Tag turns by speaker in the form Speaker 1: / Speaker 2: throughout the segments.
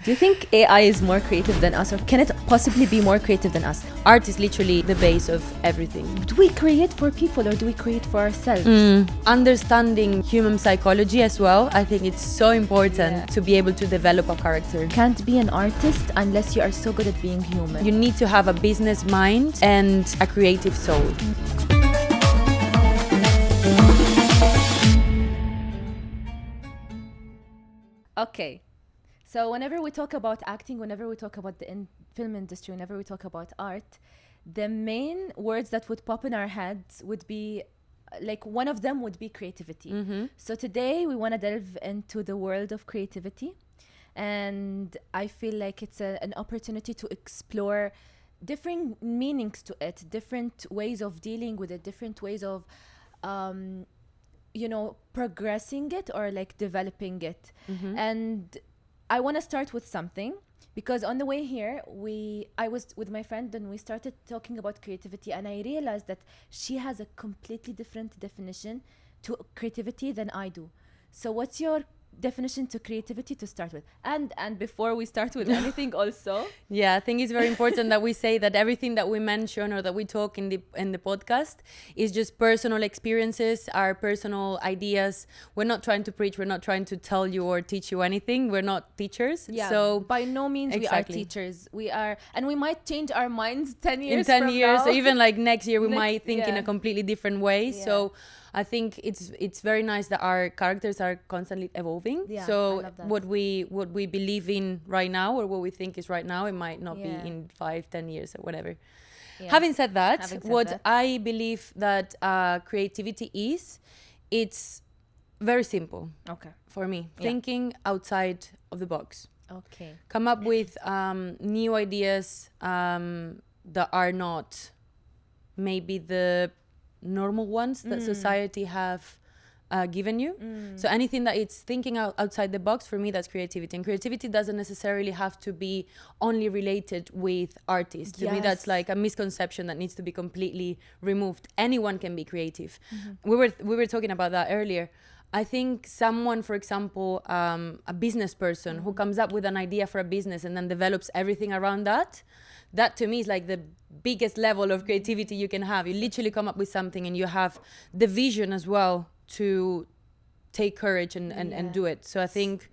Speaker 1: Do you think AI is more creative than us, or can it possibly be more creative than us?
Speaker 2: Art is literally the base of everything.
Speaker 1: Do we create for people or do we create for ourselves?
Speaker 2: Understanding human psychology as well, I think it's so important to be able to develop a character.
Speaker 1: Can't be an artist unless you are so good at being human.
Speaker 2: You need to have a business mind and a creative soul.
Speaker 1: Okay. So whenever we talk about acting, whenever we talk about the film industry, whenever we talk about art, the main words that would pop in our heads would be, like, one of them would be creativity. So today we want to delve into the world of creativity, and I feel like it's an opportunity to explore different meanings to it, different ways of dealing with it, different ways of progressing it or like developing it. And I want to start with something, because on the way here I was with my friend and we started talking about creativity, and I realized that she has a completely different definition to creativity than I do. So what's your definition to creativity to start with? And before we start with anything also,
Speaker 2: I think it's very important that we say that everything that we mention or that we talk in the podcast is just personal experiences, our personal ideas. We're not trying to preach, we're not trying to tell you or teach you anything. We're not teachers. So
Speaker 1: by no means we are teachers. We are, and we might change our minds 10 years
Speaker 2: in 10
Speaker 1: from
Speaker 2: years
Speaker 1: now.
Speaker 2: Or even like next year we might think in a completely different way. So I think it's very nice that our characters are constantly evolving. So what we believe in right now, or what we think is right now, it might not be in 5-10 years or whatever. Having said that, I believe that creativity is, it's very simple.
Speaker 1: Okay.
Speaker 2: For me, thinking outside of the box.
Speaker 1: Okay.
Speaker 2: Come up with new ideas that are not maybe the normal ones that society have given you. So anything that it's thinking outside the box, for me, that's creativity. And creativity doesn't necessarily have to be only related with artists. To me, that's like a misconception that needs to be completely removed. Anyone can be creative. We were talking about that earlier. I think someone, for example, a business person who comes up with an idea for a business and then develops everything around that to me is like the biggest level of creativity you can have. You literally come up with something and you have the vision as well to take courage and do it. So I think,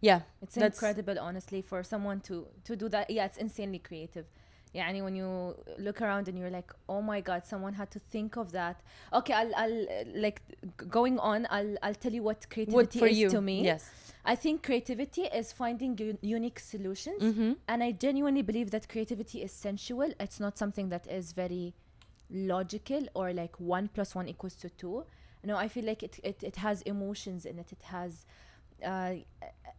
Speaker 1: it's incredible, honestly, for someone to do that. It's insanely creative. When you look around and you're like, oh my God, someone had to think of that. Okay, I'll like going on, I'll tell you what creativity is to me.
Speaker 2: Yes.
Speaker 1: I think creativity is finding unique solutions. And I genuinely believe that creativity is sensual. It's not something that is very logical or like 1 + 1 = 2. No, I feel like it has emotions in it. It has...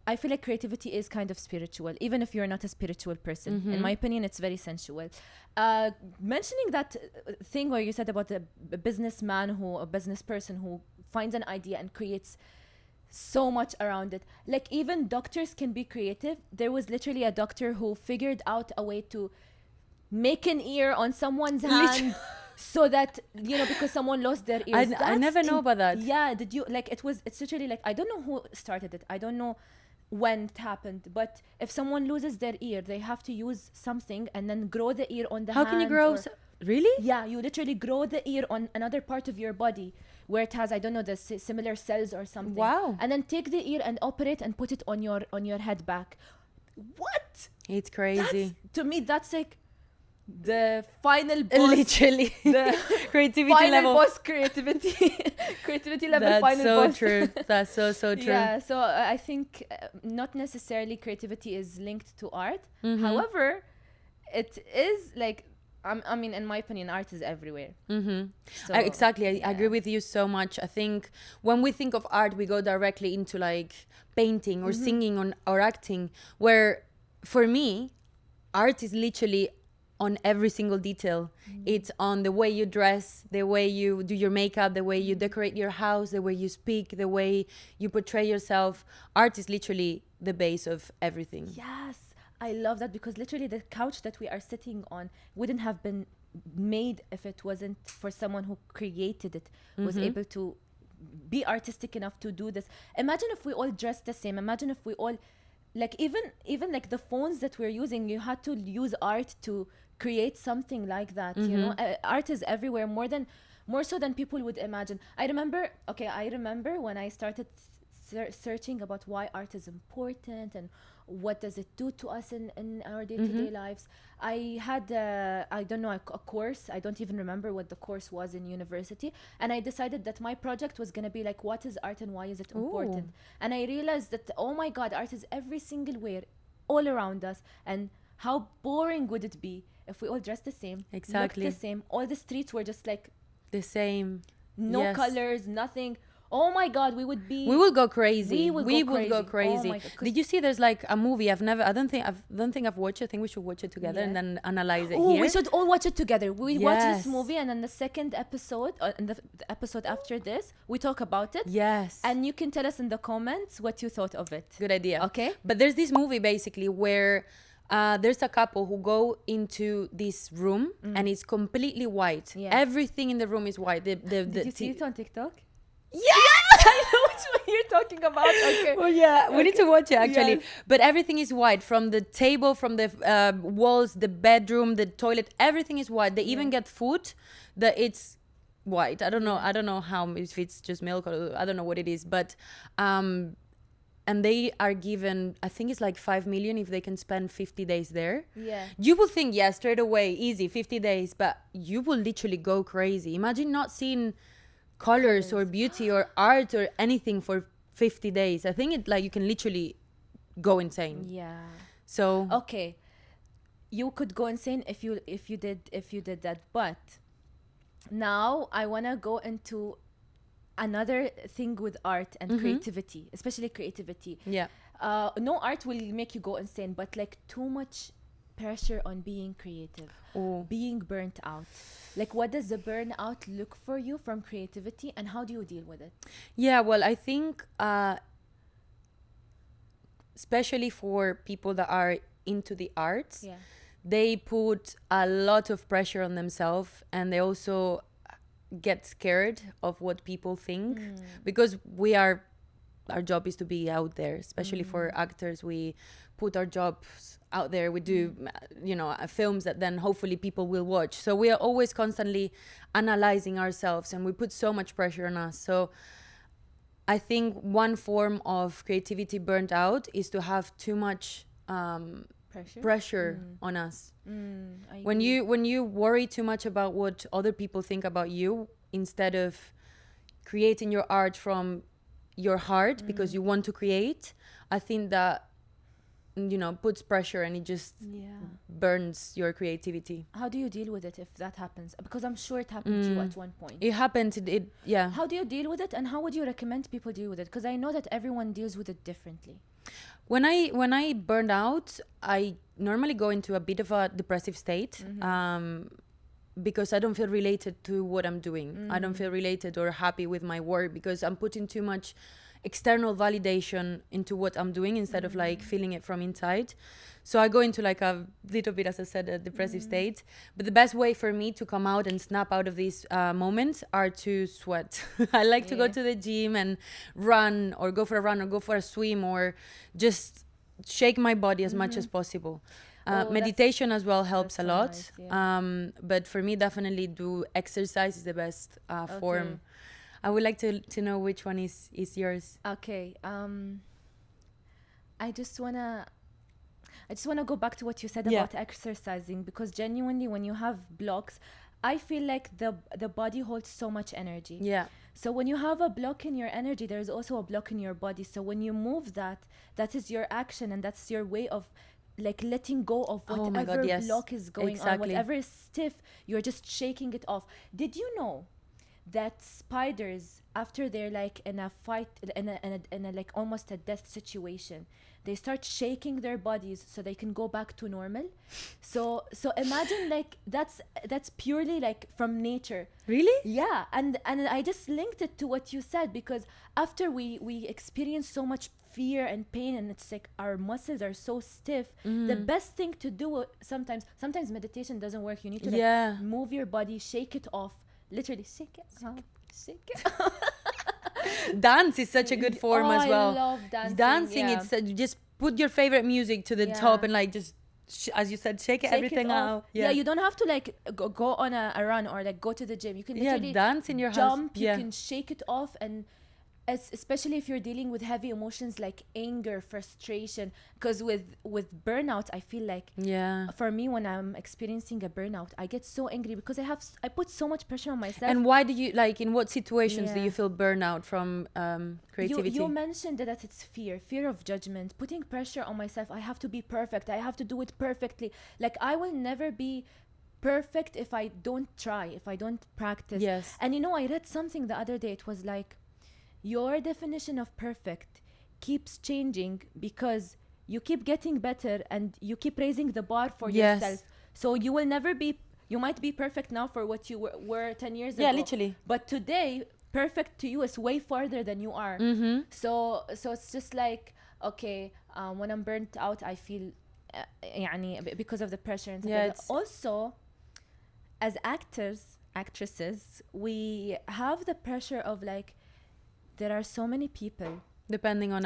Speaker 1: I feel like creativity is kind of spiritual, even if you're not a spiritual person. In my opinion, it's very sensual. Mentioning that thing where you said about a business person who finds an idea and creates so much around it. Like, even doctors can be creative. There was literally a doctor who figured out a way to make an ear on someone's hand. So that, because someone lost their ears.
Speaker 2: I never know about that.
Speaker 1: Yeah, did you, like, it's literally like, I don't know who started it. I don't know when it happened. But if someone loses their ear, they have to use something and then grow the ear on the hand.
Speaker 2: How can you grow? Really?
Speaker 1: Yeah, you literally grow the ear on another part of your body where it has, I don't know, the similar cells or something.
Speaker 2: Wow.
Speaker 1: And then take the ear and operate and put it on your head back. What?
Speaker 2: It's crazy.
Speaker 1: To me, that's like the final boss,
Speaker 2: literally the creativity
Speaker 1: final
Speaker 2: level,
Speaker 1: boss creativity level. That's final
Speaker 2: so
Speaker 1: boss.
Speaker 2: True. That's so true.
Speaker 1: Yeah, so I think not necessarily creativity is linked to art. However, it is like, I mean, in my opinion, art is everywhere. So,
Speaker 2: exactly. I agree with you so much. I think when we think of art, we go directly into like painting or singing or acting, where for me, art is literally on every single detail. It's on the way you dress, the way you do your makeup, the way you decorate your house, the way you speak, the way you portray yourself. Art is literally the base of everything.
Speaker 1: Yes, I love that, because literally the couch that we are sitting on wouldn't have been made if it wasn't for someone who created it, was able to be artistic enough to do this. Imagine if we all dressed the same. Imagine if we all like even like the phones that we're using, you had to use art to create something like that. You know, art is everywhere, more so than people would imagine. I remember when I started searching about why art is important and what does it do to us in our day-to-day lives. I had I don't know, a course. I don't even remember what the course was in university, and I decided that my project was going to be like, what is art and why is it important? And I realized that, oh my god, art is every single where, all around us, and how boring would it be if we all dressed the same,
Speaker 2: Exactly.
Speaker 1: looked the same, all the streets were just like
Speaker 2: The same.
Speaker 1: no
Speaker 2: Yes.
Speaker 1: colors, nothing. Oh my god, we would
Speaker 2: go crazy.
Speaker 1: We would go
Speaker 2: go
Speaker 1: crazy.
Speaker 2: crazy.
Speaker 1: Oh my God, 'cause-
Speaker 2: Did you see there's like a movie I don't think I've watched it. I think we should watch it together and
Speaker 1: Yeah.
Speaker 2: then analyze it
Speaker 1: Oh,
Speaker 2: here.
Speaker 1: we should all watch it together. We watch this
Speaker 2: Yes.
Speaker 1: movie, and then the second episode, and the episode after this, we talk about it.
Speaker 2: Yes.
Speaker 1: And you can tell us in the comments what you thought of it.
Speaker 2: Good idea.
Speaker 1: Okay.
Speaker 2: But there's this movie basically where there's a couple who go into this room and it's completely white.
Speaker 1: Yeah.
Speaker 2: Everything in the room is white.
Speaker 1: Did you see it on TikTok?
Speaker 2: Yeah.
Speaker 1: I know which one you're talking about. Okay.
Speaker 2: Well, yeah, we need to watch it actually.
Speaker 1: Yes.
Speaker 2: But everything is white, from the table, from the walls, the bedroom, the toilet. Everything is white. They even get food that it's white. I don't know how, if it's just milk or I don't know what it is. But and they are given, I think it's like 5 million if they can spend 50 days there.
Speaker 1: Yeah.
Speaker 2: You will think, yeah, straight away, easy, 50 days, but you will literally go crazy. Imagine not seeing colors or beauty or art or anything for 50 days. I think it, like, you can literally go insane.
Speaker 1: Yeah.
Speaker 2: So
Speaker 1: Okay. You could go insane if you did that, but now I want to go into another thing with art and creativity, especially creativity.
Speaker 2: yeah.
Speaker 1: No art will make you go insane, but like too much pressure on being creative, being burnt out. Like, what does the burnout look for you from creativity, and how do you deal with it?
Speaker 2: Yeah, well, I think especially for people that are into the arts,
Speaker 1: Yeah.
Speaker 2: they put a lot of pressure on themselves, and they also get scared of what people think, because our job is to be out there, especially for actors. We put our jobs out there. We do films that then hopefully people will watch, so we are always constantly analyzing ourselves, and we put so much pressure on us. So I think one form of creativity burnt out is to have too much pressure on us.
Speaker 1: I
Speaker 2: When
Speaker 1: agree.
Speaker 2: you worry too much about what other people think about you, instead of creating your art from your heart because you want to create, I think that puts pressure, and it just burns your creativity.
Speaker 1: How do you deal with it if that happens? Because I'm sure it happened to you at one point.
Speaker 2: It happens. Yeah.
Speaker 1: How do you deal with it, and how would you recommend people deal with it? Because I know that everyone deals with it differently.
Speaker 2: When I burned out, I normally go into a bit of a depressive state, because I don't feel related to what I'm doing. I don't feel related or happy with my work, because I'm putting too much external validation into what I'm doing instead of like feeling it from inside. So I go into like a little bit, as I said, a depressive state. But the best way for me to come out and snap out of these moments are to sweat. I like to go to the gym and run, or go for a run, or go for a swim, or just shake my body as much as possible. Meditation as well helps a
Speaker 1: so
Speaker 2: lot.
Speaker 1: nice, yeah.
Speaker 2: But for me, definitely do exercise is the best form. I would like to know which one is yours.
Speaker 1: Okay. I just wanna go back to what you said about exercising, because genuinely, when you have blocks, I feel like the body holds so much energy.
Speaker 2: Yeah.
Speaker 1: So when you have a block in your energy, there is also a block in your body. So when you move that is your action, and that's your way of like letting go of
Speaker 2: Oh my
Speaker 1: whatever
Speaker 2: God, yes.
Speaker 1: block is going on,
Speaker 2: Exactly.
Speaker 1: whatever is stiff, you're just shaking it off. Did you know that spiders, after they're like in a fight, in a like almost a death situation, they start shaking their bodies so they can go back to normal? So imagine, like, that's purely like from nature.
Speaker 2: Really?
Speaker 1: Yeah. And I just linked it to what you said, because after we experience so much fear and pain, and it's like our muscles are so stiff, the best thing to do sometimes meditation doesn't work. You need to like move your body, shake it off, literally shake it.
Speaker 2: Dance is such a good form as well.
Speaker 1: I love dancing.
Speaker 2: Dancing,
Speaker 1: yeah.
Speaker 2: it's just put your favorite music to the
Speaker 1: Yeah.
Speaker 2: top and like just as you said, shake everything
Speaker 1: off.
Speaker 2: out.
Speaker 1: Yeah, you don't have to like go on a run or like go to the gym. You can literally
Speaker 2: dance in your
Speaker 1: jump.
Speaker 2: house.
Speaker 1: You can shake it off, and especially if you're dealing with heavy emotions like anger, frustration. Because with burnout, I feel like for me, when I'm experiencing a burnout, I get so angry because I put so much pressure on myself.
Speaker 2: And why do you like? In what situations do you feel burnout from creativity?
Speaker 1: You mentioned that it's fear of judgment, putting pressure on myself. I have to be perfect. I have to do it perfectly. Like I will never be perfect if I don't try, if I don't practice.
Speaker 2: Yes.
Speaker 1: And you know, I read something the other day. It was like, your definition of perfect keeps changing because you keep getting better and you keep raising the bar for yourself. So you will never be, you might be perfect now for what you were 10 years ago.
Speaker 2: Yeah, literally.
Speaker 1: But today, perfect to you is way farther than you are.
Speaker 2: Mm-hmm.
Speaker 1: So it's just like, okay, when I'm burnt out, I feel because of the pressure and stuff like that. Also, as actresses, we have the pressure of like, there are so many people
Speaker 2: depending on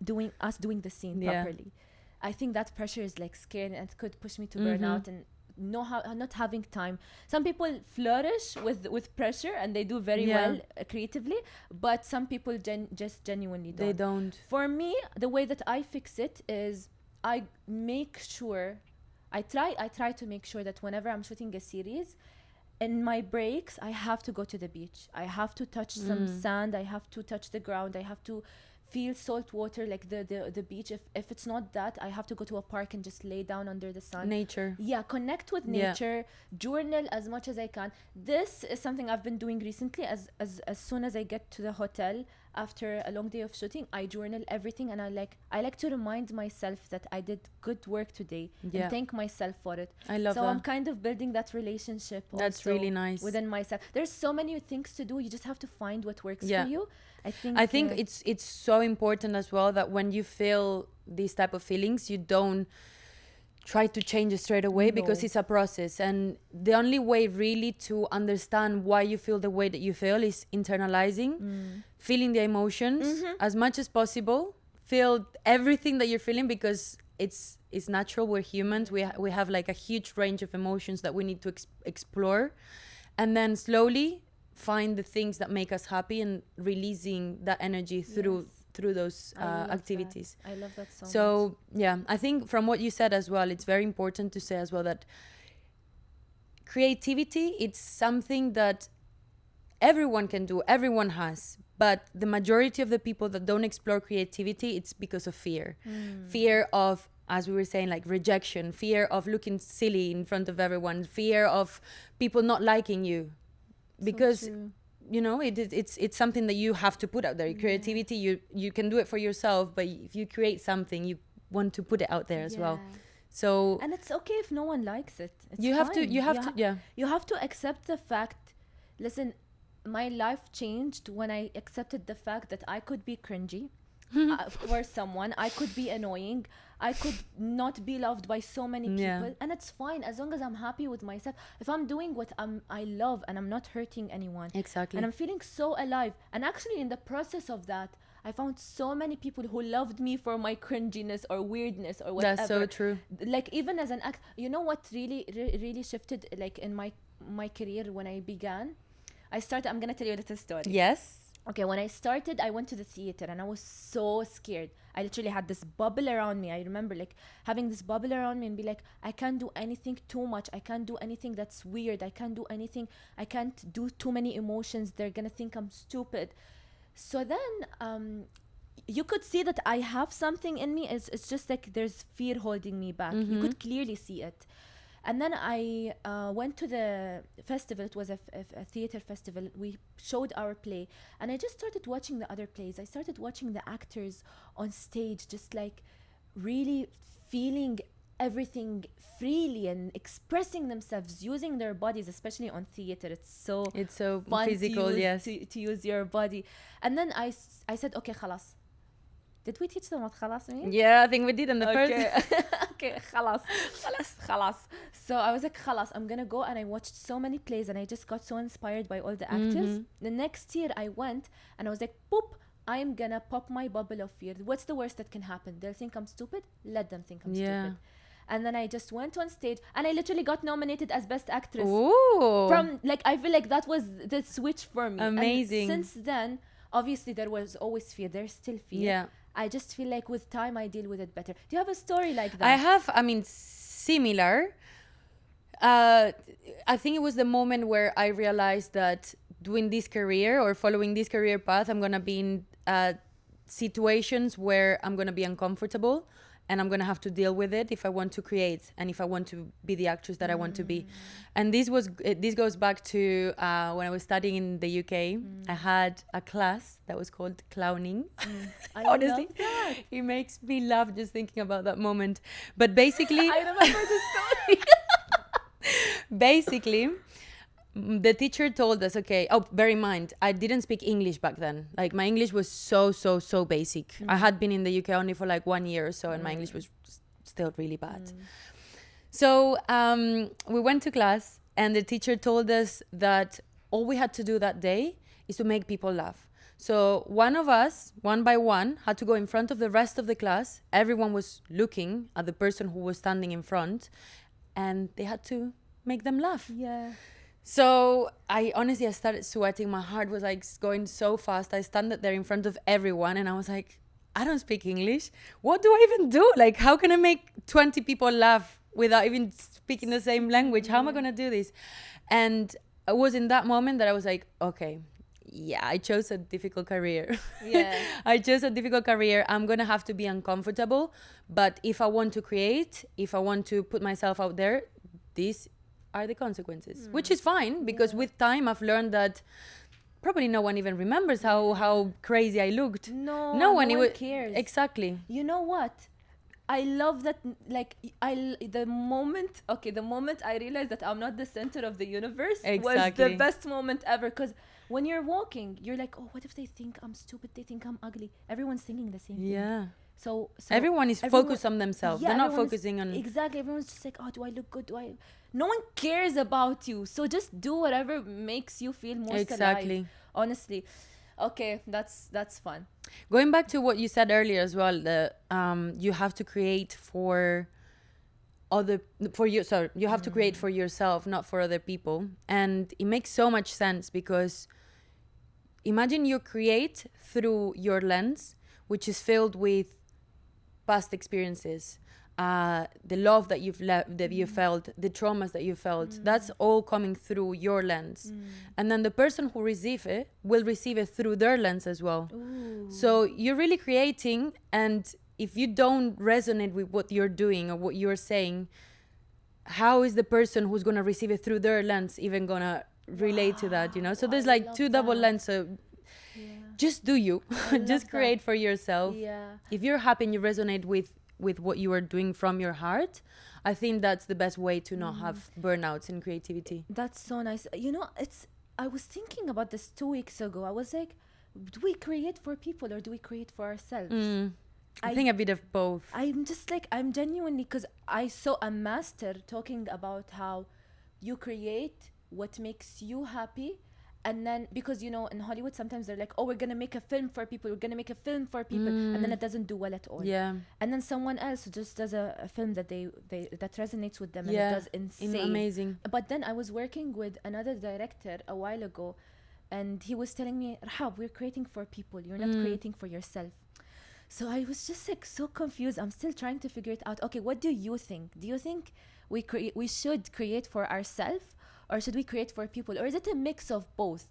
Speaker 1: doing the scene properly. I think that pressure is like scary and it could push me to burnout and not having time. Some people flourish with pressure and they do very well creatively, but some people just genuinely don't.
Speaker 2: They don't.
Speaker 1: For me, the way that I fix it is I make sure I try to make sure that whenever I'm shooting a series, in my breaks, I have to go to the beach. I have to touch some sand. I have to touch the ground. I have to feel salt water, like the beach. If it's not that, I have to go to a park and just lay down under the sun.
Speaker 2: Nature.
Speaker 1: Yeah, connect with nature. Journal as much as I can. This is something I've been doing recently. As soon as I get to the hotel after a long day of shooting, I journal everything, and I like to remind myself that I did good work today and thank myself for it.
Speaker 2: I love that.
Speaker 1: So I'm kind of building that relationship.
Speaker 2: That's really nice.
Speaker 1: Within myself, there's so many things to do. You just have to find what works for you. I
Speaker 2: think it's so important as well that when you feel these type of feelings, you don't try to change it straight away because it's a process, and the only way really to understand why you feel the way that you feel is internalizing, feeling the emotions as much as possible, feel everything that you're feeling, because it's natural. We're humans. We have like a huge range of emotions that we need to explore, and then slowly find the things that make us happy and releasing that energy through those activities.
Speaker 1: I love that so much.
Speaker 2: So yeah, I think from what you said as well, it's very important to say as well that creativity, it's something that everyone can do, everyone has, but the majority of the people that don't explore creativity, it's because of fear. Fear of, as we were saying, like rejection, fear of looking silly in front of everyone, fear of people not liking you, because you know, it's something that you have to put out there. Creativity, you can do it for yourself, but if you create something, you want to put it out there as well. So,
Speaker 1: and it's okay if no one likes it. It's
Speaker 2: you have
Speaker 1: fine.
Speaker 2: to
Speaker 1: you have to accept the fact. Listen, my life changed when I accepted the fact that I could be cringy for someone. I could be annoying. I could not be loved by so many people, and it's fine as long as I'm happy with myself. If I'm doing what I love and I'm not hurting anyone,
Speaker 2: exactly,
Speaker 1: and I'm feeling so alive. And actually, in the process of that, I found so many people who loved me for my cringiness or weirdness or whatever.
Speaker 2: That's so true.
Speaker 1: Like even as an act, you know what really shifted, like in my career when I began. I started. I'm gonna tell you a little story.
Speaker 2: Yes.
Speaker 1: Okay, when I started, I went to the theater and I was so scared. I literally had this bubble around me. I remember like having this bubble around me and be like, I can't do anything too much. I can't do anything that's weird. I can't do anything. I can't do too many emotions. They're gonna think I'm stupid. So then you could see that I have something in me. It's just like there's fear holding me back. You could clearly see it. And then I went to the festival. It was a theater festival. We showed our play. And I just started watching the other plays. I started watching the actors on stage, just like really feeling everything freely and expressing themselves, using their bodies, especially on theater. It's so fun
Speaker 2: physical,
Speaker 1: to use your body. And then I said, okay, خلاص. Did we teach them what خلاص means?
Speaker 2: Yeah, I think we did in the first.
Speaker 1: Okay, خلاص. So I was like, خلاص, I'm gonna go. And I watched so many plays and I just got so inspired by all the actors. The next year I went and I was like, boop, I'm gonna pop my bubble of fear. What's the worst that can happen? They'll think I'm stupid. Let them think I'm stupid. And then I just went on stage and I literally got nominated as best actress.
Speaker 2: Ooh.
Speaker 1: From like, I feel like that was the switch for me.
Speaker 2: Amazing.
Speaker 1: And since then, obviously there was always fear. There's still fear.
Speaker 2: Yeah.
Speaker 1: I just feel like with time I deal with it better. Do you have a story like that?
Speaker 2: I have, I mean, similar. I think it was the moment where I realized that doing this career or following this career path, I'm going to be in situations where I'm going to be uncomfortable and I'm going to have to deal with it if I want to create and if I want to be the actress that I want to be. And this goes back to when I was studying in the UK. I had a class that was called clowning. Honestly,
Speaker 1: love that.
Speaker 2: it makes me laugh just thinking about that moment. But basically,
Speaker 1: I remember the story.
Speaker 2: basically, the teacher told us, okay, bear in mind, I didn't speak English back then. Like, my English was so basic. I had been in the UK only for like 1 year or so, and my English was still really bad. So we went to class, and the teacher told us that all we had to do that day is to make people laugh. So one of us, one by one, had to go in front of the rest of the class. Everyone was looking at the person who was standing in front, and they had to make them laugh.
Speaker 1: Yeah.
Speaker 2: So I started sweating. My heart was like going so fast. I stood there in front of everyone and I was like, I don't speak English. What do I even do? Like, how can I make 20 people laugh without even speaking the same language? How am I going to do this? And it was in that moment that I was like, okay, yeah, I chose a difficult career.
Speaker 1: Yeah.
Speaker 2: I chose a difficult career. I'm going to have to be uncomfortable. But if I want to create, if I want to put myself out there, these are the consequences, which is fine because with time I've learned that probably no one even remembers how crazy I looked.
Speaker 1: No one cares.
Speaker 2: Exactly.
Speaker 1: You know what? I love that. Like, the moment I realized that I'm not the center of the universe was the best moment ever. Because when you're walking, you're like, oh, what if they think I'm stupid? They think I'm ugly. Everyone's thinking the same thing.
Speaker 2: Yeah.
Speaker 1: So
Speaker 2: everyone is focused on themselves.
Speaker 1: Yeah,
Speaker 2: they're not focusing on...
Speaker 1: Exactly. Everyone's just like, oh, do I look good? No one cares about you. So just do whatever makes you feel most alive. Honestly. Okay, that's fun.
Speaker 2: Going back to what you said earlier as well, you have to create you have to create for yourself, not for other people. And it makes so much sense because imagine you create through your lens, which is filled with past experiences, the love that you felt, the traumas that you felt, that's all coming through your lens. And then the person who receives it will receive it through their lens as well. Ooh. So you're really creating, and if you don't resonate with what you're doing or what you're saying, how is the person who's going to receive it through their lens even going to relate to that, you know? So there's like two double lenses. So just do you. Just create for yourself. Yeah. If you're happy and you resonate with what you are doing from your heart, I think that's the best way to not have burnouts in creativity.
Speaker 1: That's so nice. You know, I was thinking about this 2 weeks ago. I was like, do we create for people or do we create for ourselves?
Speaker 2: I think a bit of both.
Speaker 1: I'm just like, I'm genuinely, because I saw a master talking about how you create what makes you happy. And then, because, you know, in Hollywood, sometimes they're like, oh, we're going to make a film for people. And then it doesn't do well at all. Yeah. And then someone else just does a film that that resonates with them and it does insane.
Speaker 2: Amazing.
Speaker 1: But then I was working with another director a while ago, and he was telling me, Rahab, we're creating for people. You're not creating for yourself. So I was just like so confused. I'm still trying to figure it out. Okay, what do you think? Do you think we should create for ourselves? Or should we create for people? Or is it a mix of both?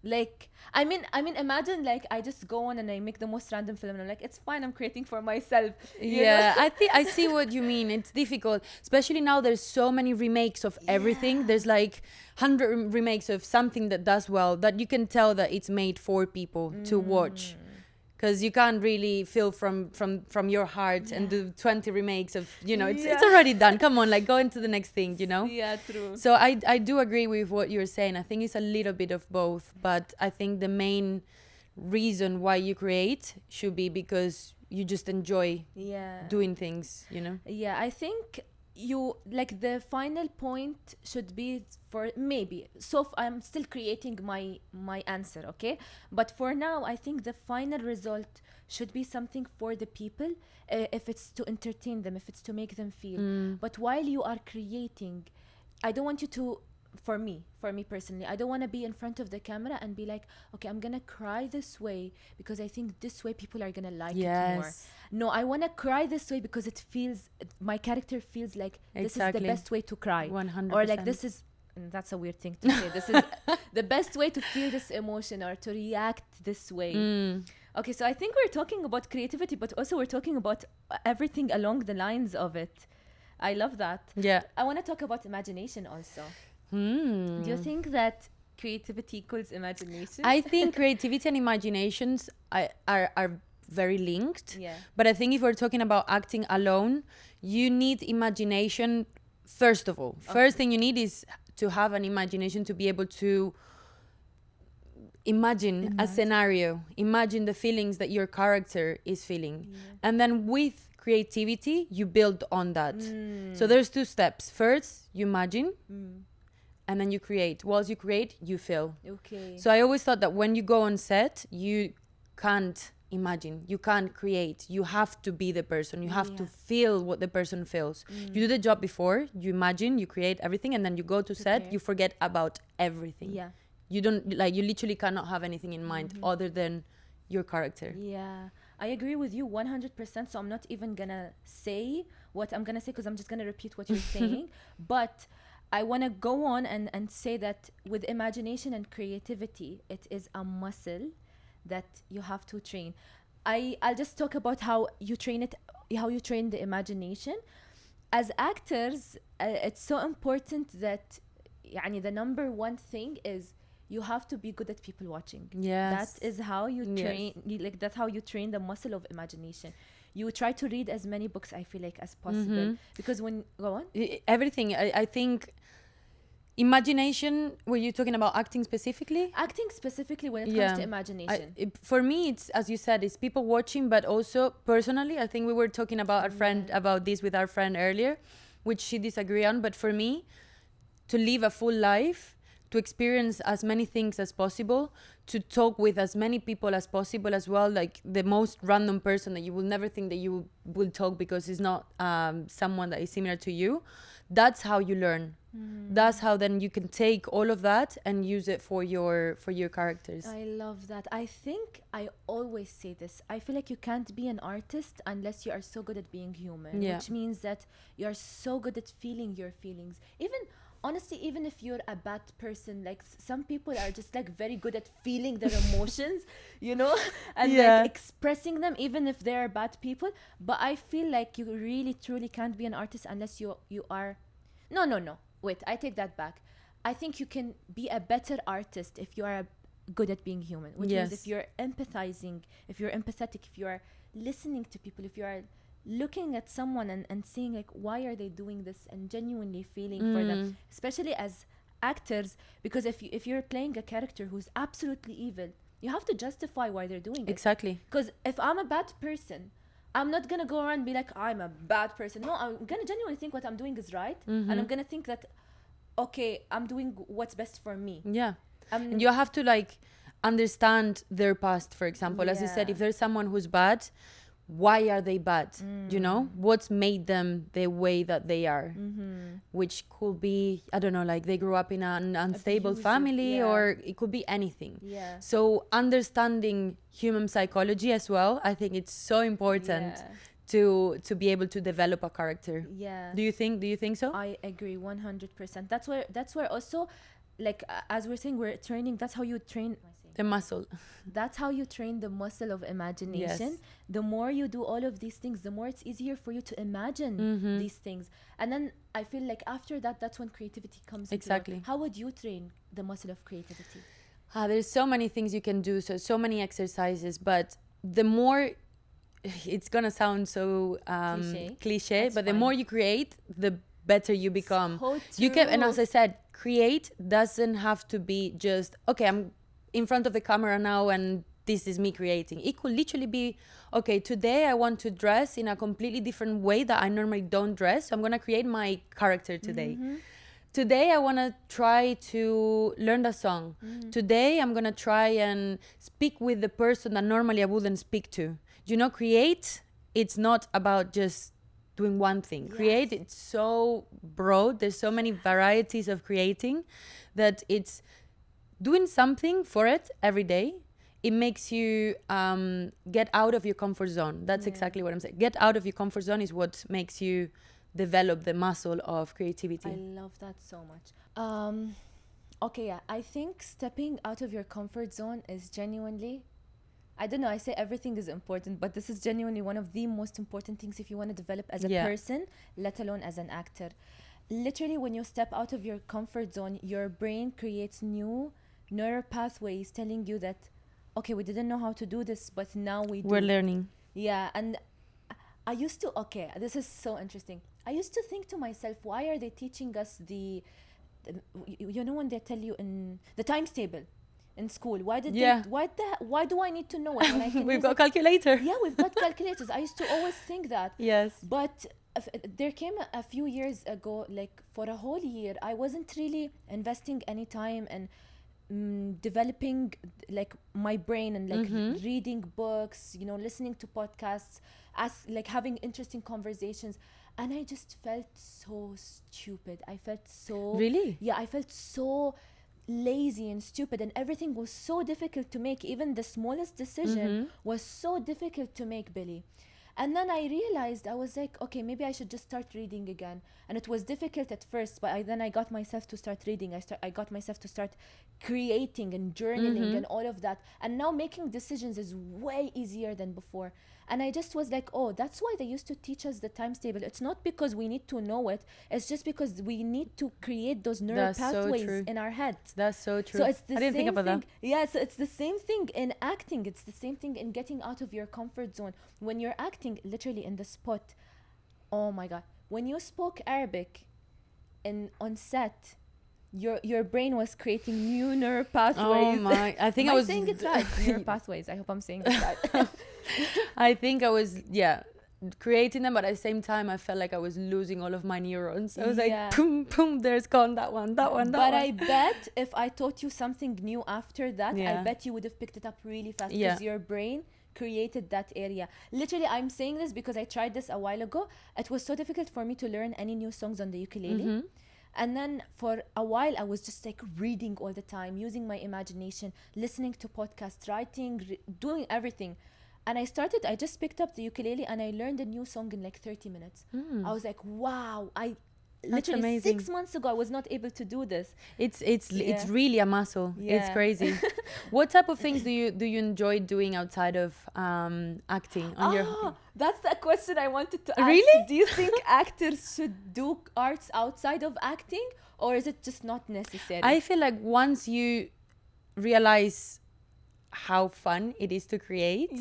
Speaker 1: Like, I mean, imagine like I just go on and I make the most random film and I'm like, it's fine, I'm creating for myself.
Speaker 2: Yeah, I think I see what you mean. It's difficult, especially now. There's so many remakes of everything. There's like 100 remakes of something that does well that you can tell that it's made for people to watch. Because you can't really feel from your heart and do 20 remakes of, you know, it's already done. Come on, like go into the next thing, you know?
Speaker 1: Yeah, true.
Speaker 2: So I do agree with what you're saying. I think it's a little bit of both. But I think the main reason why you create should be because you just enjoy doing things, you know?
Speaker 1: Yeah, I think you like the final point should be for maybe I'm still creating my answer, okay, but for now I think the final result should be something for the people, if it's to entertain them, if it's to make them feel. But while you are creating, I don't want you to, for me personally, I don't want to be in front of the camera and be like, okay, I'm gonna cry this way because I think this way people are gonna like it more. No, I want to cry this way because it feels, my character feels like this is the best way to cry.
Speaker 2: 100%.
Speaker 1: Or like this is, and that's a weird thing to say, this is the best way to feel this emotion or to react this way. Okay, so I think we're talking about creativity, but also we're talking about everything along the lines of it. I love that.
Speaker 2: Yeah.
Speaker 1: I want to talk about imagination also. Do you think that creativity equals imagination?
Speaker 2: I think creativity and imaginations are very linked.
Speaker 1: Yeah.
Speaker 2: But I think if we're talking about acting alone, you need imagination first of all. First thing you need is to have an imagination to be able to imagine a scenario, imagine the feelings that your character is feeling. Yeah. And then with creativity, you build on that. So there's two steps. First, you imagine. And then you create. Whilst you create, you feel.
Speaker 1: Okay.
Speaker 2: So I always thought that when you go on set, you can't imagine, you can't create. You have to be the person. You have to feel what the person feels. You do the job before, you imagine, you create everything, and then you go to set, you forget about everything.
Speaker 1: Yeah.
Speaker 2: You don't, like, you literally cannot have anything in mind other than your character.
Speaker 1: Yeah. I agree with you 100%. So I'm not even gonna say what I'm gonna say because I'm just gonna repeat what you're saying. But I want to go on and say that with imagination and creativity, it is a muscle that you have to train. I'll just talk about how you train it, how you train the imagination. As actors, it's so important that the number one thing is you have to be good at people watching.
Speaker 2: Yes.
Speaker 1: That is how you train, that's how you train the muscle of imagination. You try to read as many books, I feel like, as possible. Because when, go on.
Speaker 2: Everything, I think, imagination, were you talking about acting specifically?
Speaker 1: Acting specifically when it comes to imagination.
Speaker 2: For me, it's, as you said, it's people watching, but also personally, I think we were talking about about this with our friend earlier, which she disagreed on. But for me, to live a full life, to experience as many things as possible, to talk with as many people as possible as well, like the most random person that you will never think that you will talk because it's not someone that is similar to you. That's how you learn. That's how then you can take all of that and use it for your characters.
Speaker 1: I love that. I think I always say this. I feel like you can't be an artist unless you are so good at being human, which means that you're so good at feeling your feelings. Honestly, even if you're a bad person, like some people are just like very good at feeling their emotions, and like expressing them, even if they're bad people. But I feel like you really, truly can't be an artist unless you are... No. Wait, I take that back. I think you can be a better artist if you are good at being human, which means if you're empathizing, if you're empathetic, if you are listening to people, if you are looking at someone and seeing like why are they doing this and genuinely feeling for them, especially as actors, because if you're playing a character who's absolutely evil, you have to justify why they're doing it.
Speaker 2: Exactly.
Speaker 1: Because if I'm a bad person, I'm not gonna go around and be like, I'm a bad person. No, I'm gonna genuinely think what I'm doing is right, and I'm gonna think that, okay, I'm doing what's best for me.
Speaker 2: Yeah. And you have to like understand their past, for example. As you said, if there's someone who's bad, why are they bad? What's made them the way that they are? Which could be, I don't know, like they grew up in an unstable family, or it could be anything. So understanding human psychology as well, I think it's so important to be able to develop a character. Do you think so?
Speaker 1: I agree 100%. That's where also, like, as we're saying, we're training. That's how you train
Speaker 2: the muscle.
Speaker 1: That's how you train the muscle of imagination. The more you do all of these things, the more it's easier for you to imagine these things. And then I feel like after that, that's when creativity comes.
Speaker 2: Exactly.
Speaker 1: How would you train the muscle of creativity?
Speaker 2: There's so many things you can do, so many exercises, but the more, it's gonna sound so cliche, but the more you create, the better you become.
Speaker 1: So
Speaker 2: you can, and as I said, create doesn't have to be just, okay, I'm in front of the camera now and this is me creating. It could literally be, okay, today I want to dress in a completely different way that I normally don't dress. So I'm going to create my character today. Today I want to try to learn the song. Today I'm going to try and speak with the person that normally I wouldn't speak to. You know, create, it's not about just doing one thing.
Speaker 1: Yes.
Speaker 2: Create, it's so broad. There's so many varieties of creating that it's doing something for it every day. It makes you get out of your comfort zone. That's exactly what I'm saying. Get out of your comfort zone is what makes you develop the muscle of creativity.
Speaker 1: I love that so much. Okay, yeah, I think stepping out of your comfort zone is genuinely, I don't know, I say everything is important, but this is genuinely one of the most important things if you want to develop as a person, let alone as an actor. Literally, when you step out of your comfort zone, your brain creates new neural pathways telling you that, okay, we didn't know how to do this, but now we do.
Speaker 2: We're learning.
Speaker 1: Yeah, and I used to, okay, this is so interesting. I used to think to myself, why are they teaching us the you know, when they tell you in the times table in school, why did they, why do I need to know it when I can
Speaker 2: We've got calculator.
Speaker 1: Yeah, we've got calculators. I used to always think that.
Speaker 2: Yes.
Speaker 1: But there came a few years ago, like for a whole year, I wasn't really investing any time in developing like my brain and like reading books, you know, listening to podcasts, like having interesting conversations. And I just felt so stupid. I felt so...
Speaker 2: Really?
Speaker 1: Yeah, I felt so lazy and stupid, and everything was so difficult to make. Even the smallest decision was so difficult to make, Billy. And then I realized, I was like, okay, maybe I should just start reading again. And it was difficult at first, but then I got myself to start reading. I got myself to start creating and journaling and all of that. And now making decisions is way easier than before. And I just was like, oh, that's why they used to teach us the times table. It's not because we need to know it. It's just because we need to create those neural pathways in our heads.
Speaker 2: That's so true.
Speaker 1: So it's the
Speaker 2: I didn't
Speaker 1: same
Speaker 2: think about
Speaker 1: thing.
Speaker 2: that.
Speaker 1: Yeah, so it's the same thing in acting. It's the same thing in getting out of your comfort zone. When you're acting literally in the spot, oh my God. When you spoke Arabic on set, your brain was creating new neural pathways.
Speaker 2: Oh my, I think I was
Speaker 1: saying it right. Neural pathways. I hope I'm saying it right.
Speaker 2: I think I was, creating them, but at the same time, I felt like I was losing all of my neurons. I was like, boom, boom, there's gone that one. But
Speaker 1: I bet if I taught you something new after that, I bet you would have picked it up really fast because your brain created that area. Literally, I'm saying this because I tried this a while ago. It was so difficult for me to learn any new songs on the ukulele. And then for a while, I was just like reading all the time, using my imagination, listening to podcasts, writing, doing everything. And I just picked up the ukulele and I learned a new song in like 30 minutes. I was like, wow, literally
Speaker 2: amazing.
Speaker 1: 6 months ago, I was not able to do this.
Speaker 2: It's really a muscle. It's crazy. What type of things do you enjoy doing outside of acting?
Speaker 1: That's the question I wanted to ask.
Speaker 2: Really?
Speaker 1: Do you think actors should do arts outside of acting, or is it just not necessary?
Speaker 2: I feel like once you realize how fun it is to create,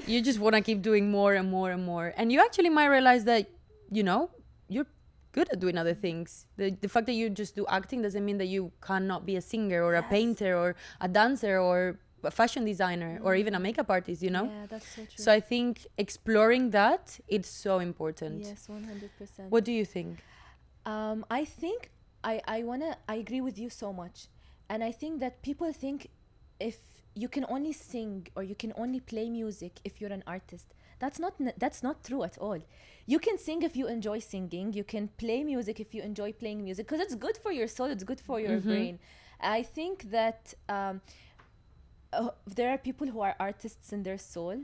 Speaker 2: you just want to keep doing more and more and more, and you actually might realize that, you know, you're good at doing other things. The fact that you just do acting doesn't mean that you cannot be a singer or a painter or a dancer or a fashion designer or even a makeup artist, you know?
Speaker 1: Yeah, that's so true.
Speaker 2: So I think exploring that, it's so important.
Speaker 1: Yes, 100%.
Speaker 2: What do you think?
Speaker 1: I think I agree with you so much. And I think that people think if you can only sing or you can only play music if you're an artist. That's not true at all. You can sing if you enjoy singing. You can play music if you enjoy playing music, because it's good for your soul. It's good for your brain. I think that there are people who are artists in their soul.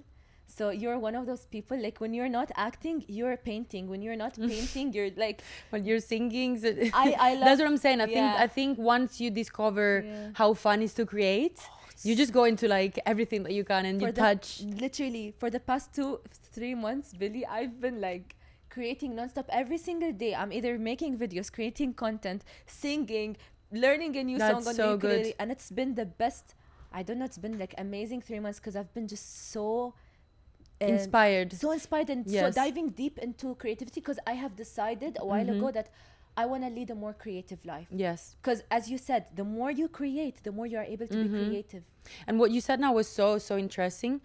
Speaker 1: So you're one of those people, like when you're not acting, you're painting. When you're not painting, you're like...
Speaker 2: When you're singing...
Speaker 1: I love...
Speaker 2: That's what I'm saying. I think once you discover how fun is to create... You just go into like everything that you can and you touch.
Speaker 1: Literally, for the past 2-3 months, Billy, I've been like creating nonstop every single day. I'm either making videos, creating content, singing, learning a new song on the ukulele. And it's been the best. I don't know, it's been like amazing 3 months because I've been just so...
Speaker 2: inspired.
Speaker 1: So inspired and so diving deep into creativity, because I have decided a while ago that I want to lead a more creative life.
Speaker 2: Yes.
Speaker 1: Because as you said, the more you create, the more you are able to be creative.
Speaker 2: And what you said now was so interesting.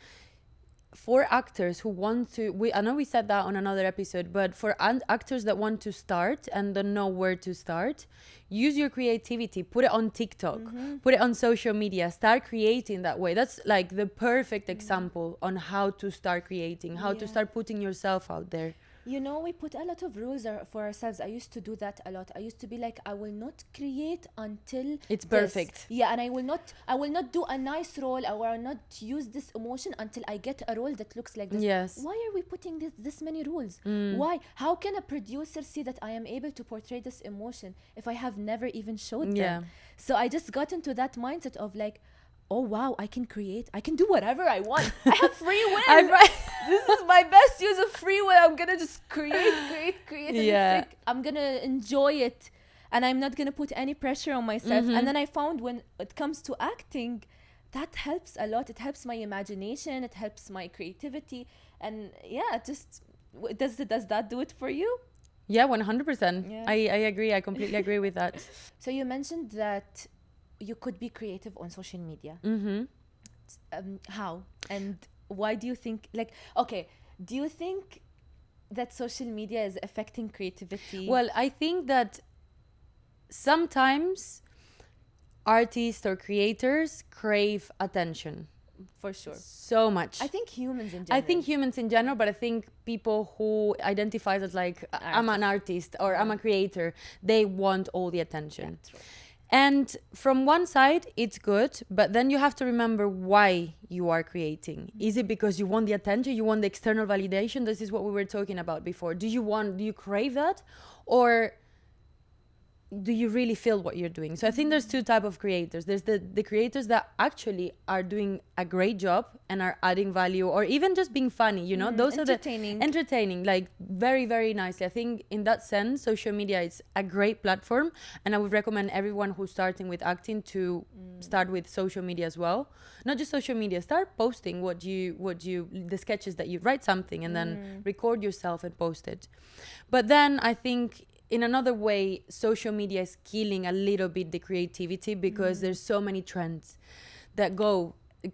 Speaker 2: For actors who want to, I know we said that on another episode, but for actors that want to start and don't know where to start, use your creativity, put it on TikTok, put it on social media, start creating that way. That's like the perfect example on how to start creating, how to start putting yourself out there.
Speaker 1: You know, we put a lot of rules for ourselves. I used to do that a lot. I used to be like, I will not create until
Speaker 2: it's perfect.
Speaker 1: Yeah, and I will not do a nice role, or I will not use this emotion until I get a role that looks like this.
Speaker 2: Yes.
Speaker 1: Why are we putting this many rules? Why? How can a producer see that I am able to portray this emotion if I have never even showed them? So I just got into that mindset of like, oh wow, I can create, I can do whatever I want. I have free will. This is my best use of free will. I'm gonna just create. And it's like, I'm gonna enjoy it, and I'm not gonna put any pressure on myself. And then I found when it comes to acting, that helps a lot. It helps my imagination, it helps my creativity, and just does that do it for you?
Speaker 2: Yeah, 100%. I agree. I completely agree with that.
Speaker 1: So you mentioned that you could be creative on social media. How and why do you think, like, okay, do you think that social media is affecting creativity?
Speaker 2: Well, I think that sometimes artists or creators crave attention.
Speaker 1: For sure.
Speaker 2: So much.
Speaker 1: I think humans in general.
Speaker 2: But I think people who identify as like, I'm an artist or I'm a creator, they want all the attention.
Speaker 1: Yeah, true.
Speaker 2: And from one side, it's good, but then you have to remember why you are creating. Is it because you want the attention? You want the external validation? This is what we were talking about before. Do you crave that? Or do you really feel what you're doing? So I think there's two types of creators. There's the creators that actually are doing a great job and are adding value, or even just being funny, you know? Those are the entertaining, like very, very nicely. I think in that sense, social media is a great platform, and I would recommend everyone who's starting with acting to start with social media as well. Not just social media, start posting the sketches that you write something and then record yourself and post it. But then I think in another way, social media is killing a little bit the creativity, because there's so many trends that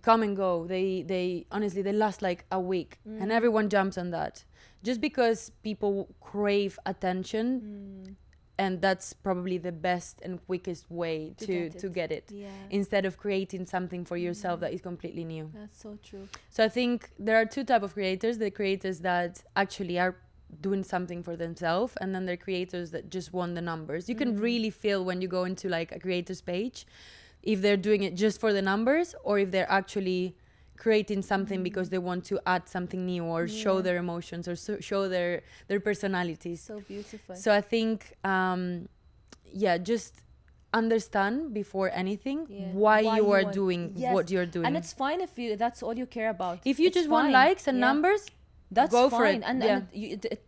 Speaker 2: come and go. They honestly, they last like a week and everyone jumps on that just because people crave attention. And that's probably the best and quickest way to get it. Instead of creating something for yourself that is completely new.
Speaker 1: That's so true.
Speaker 2: So I think there are two types of creators: the creators that actually are doing something for themselves, and then they're creators that just want the numbers. You can really feel when you go into like a creator's page if they're doing it just for the numbers, or if they're actually creating something because they want to add something new, or show their emotions, or show their personalities.
Speaker 1: So beautiful.
Speaker 2: So I think just understand before anything why you are doing what you're doing.
Speaker 1: And it's fine if that's all you care about.
Speaker 2: If you just want likes and numbers,
Speaker 1: that's
Speaker 2: go
Speaker 1: fine.
Speaker 2: for it.
Speaker 1: And it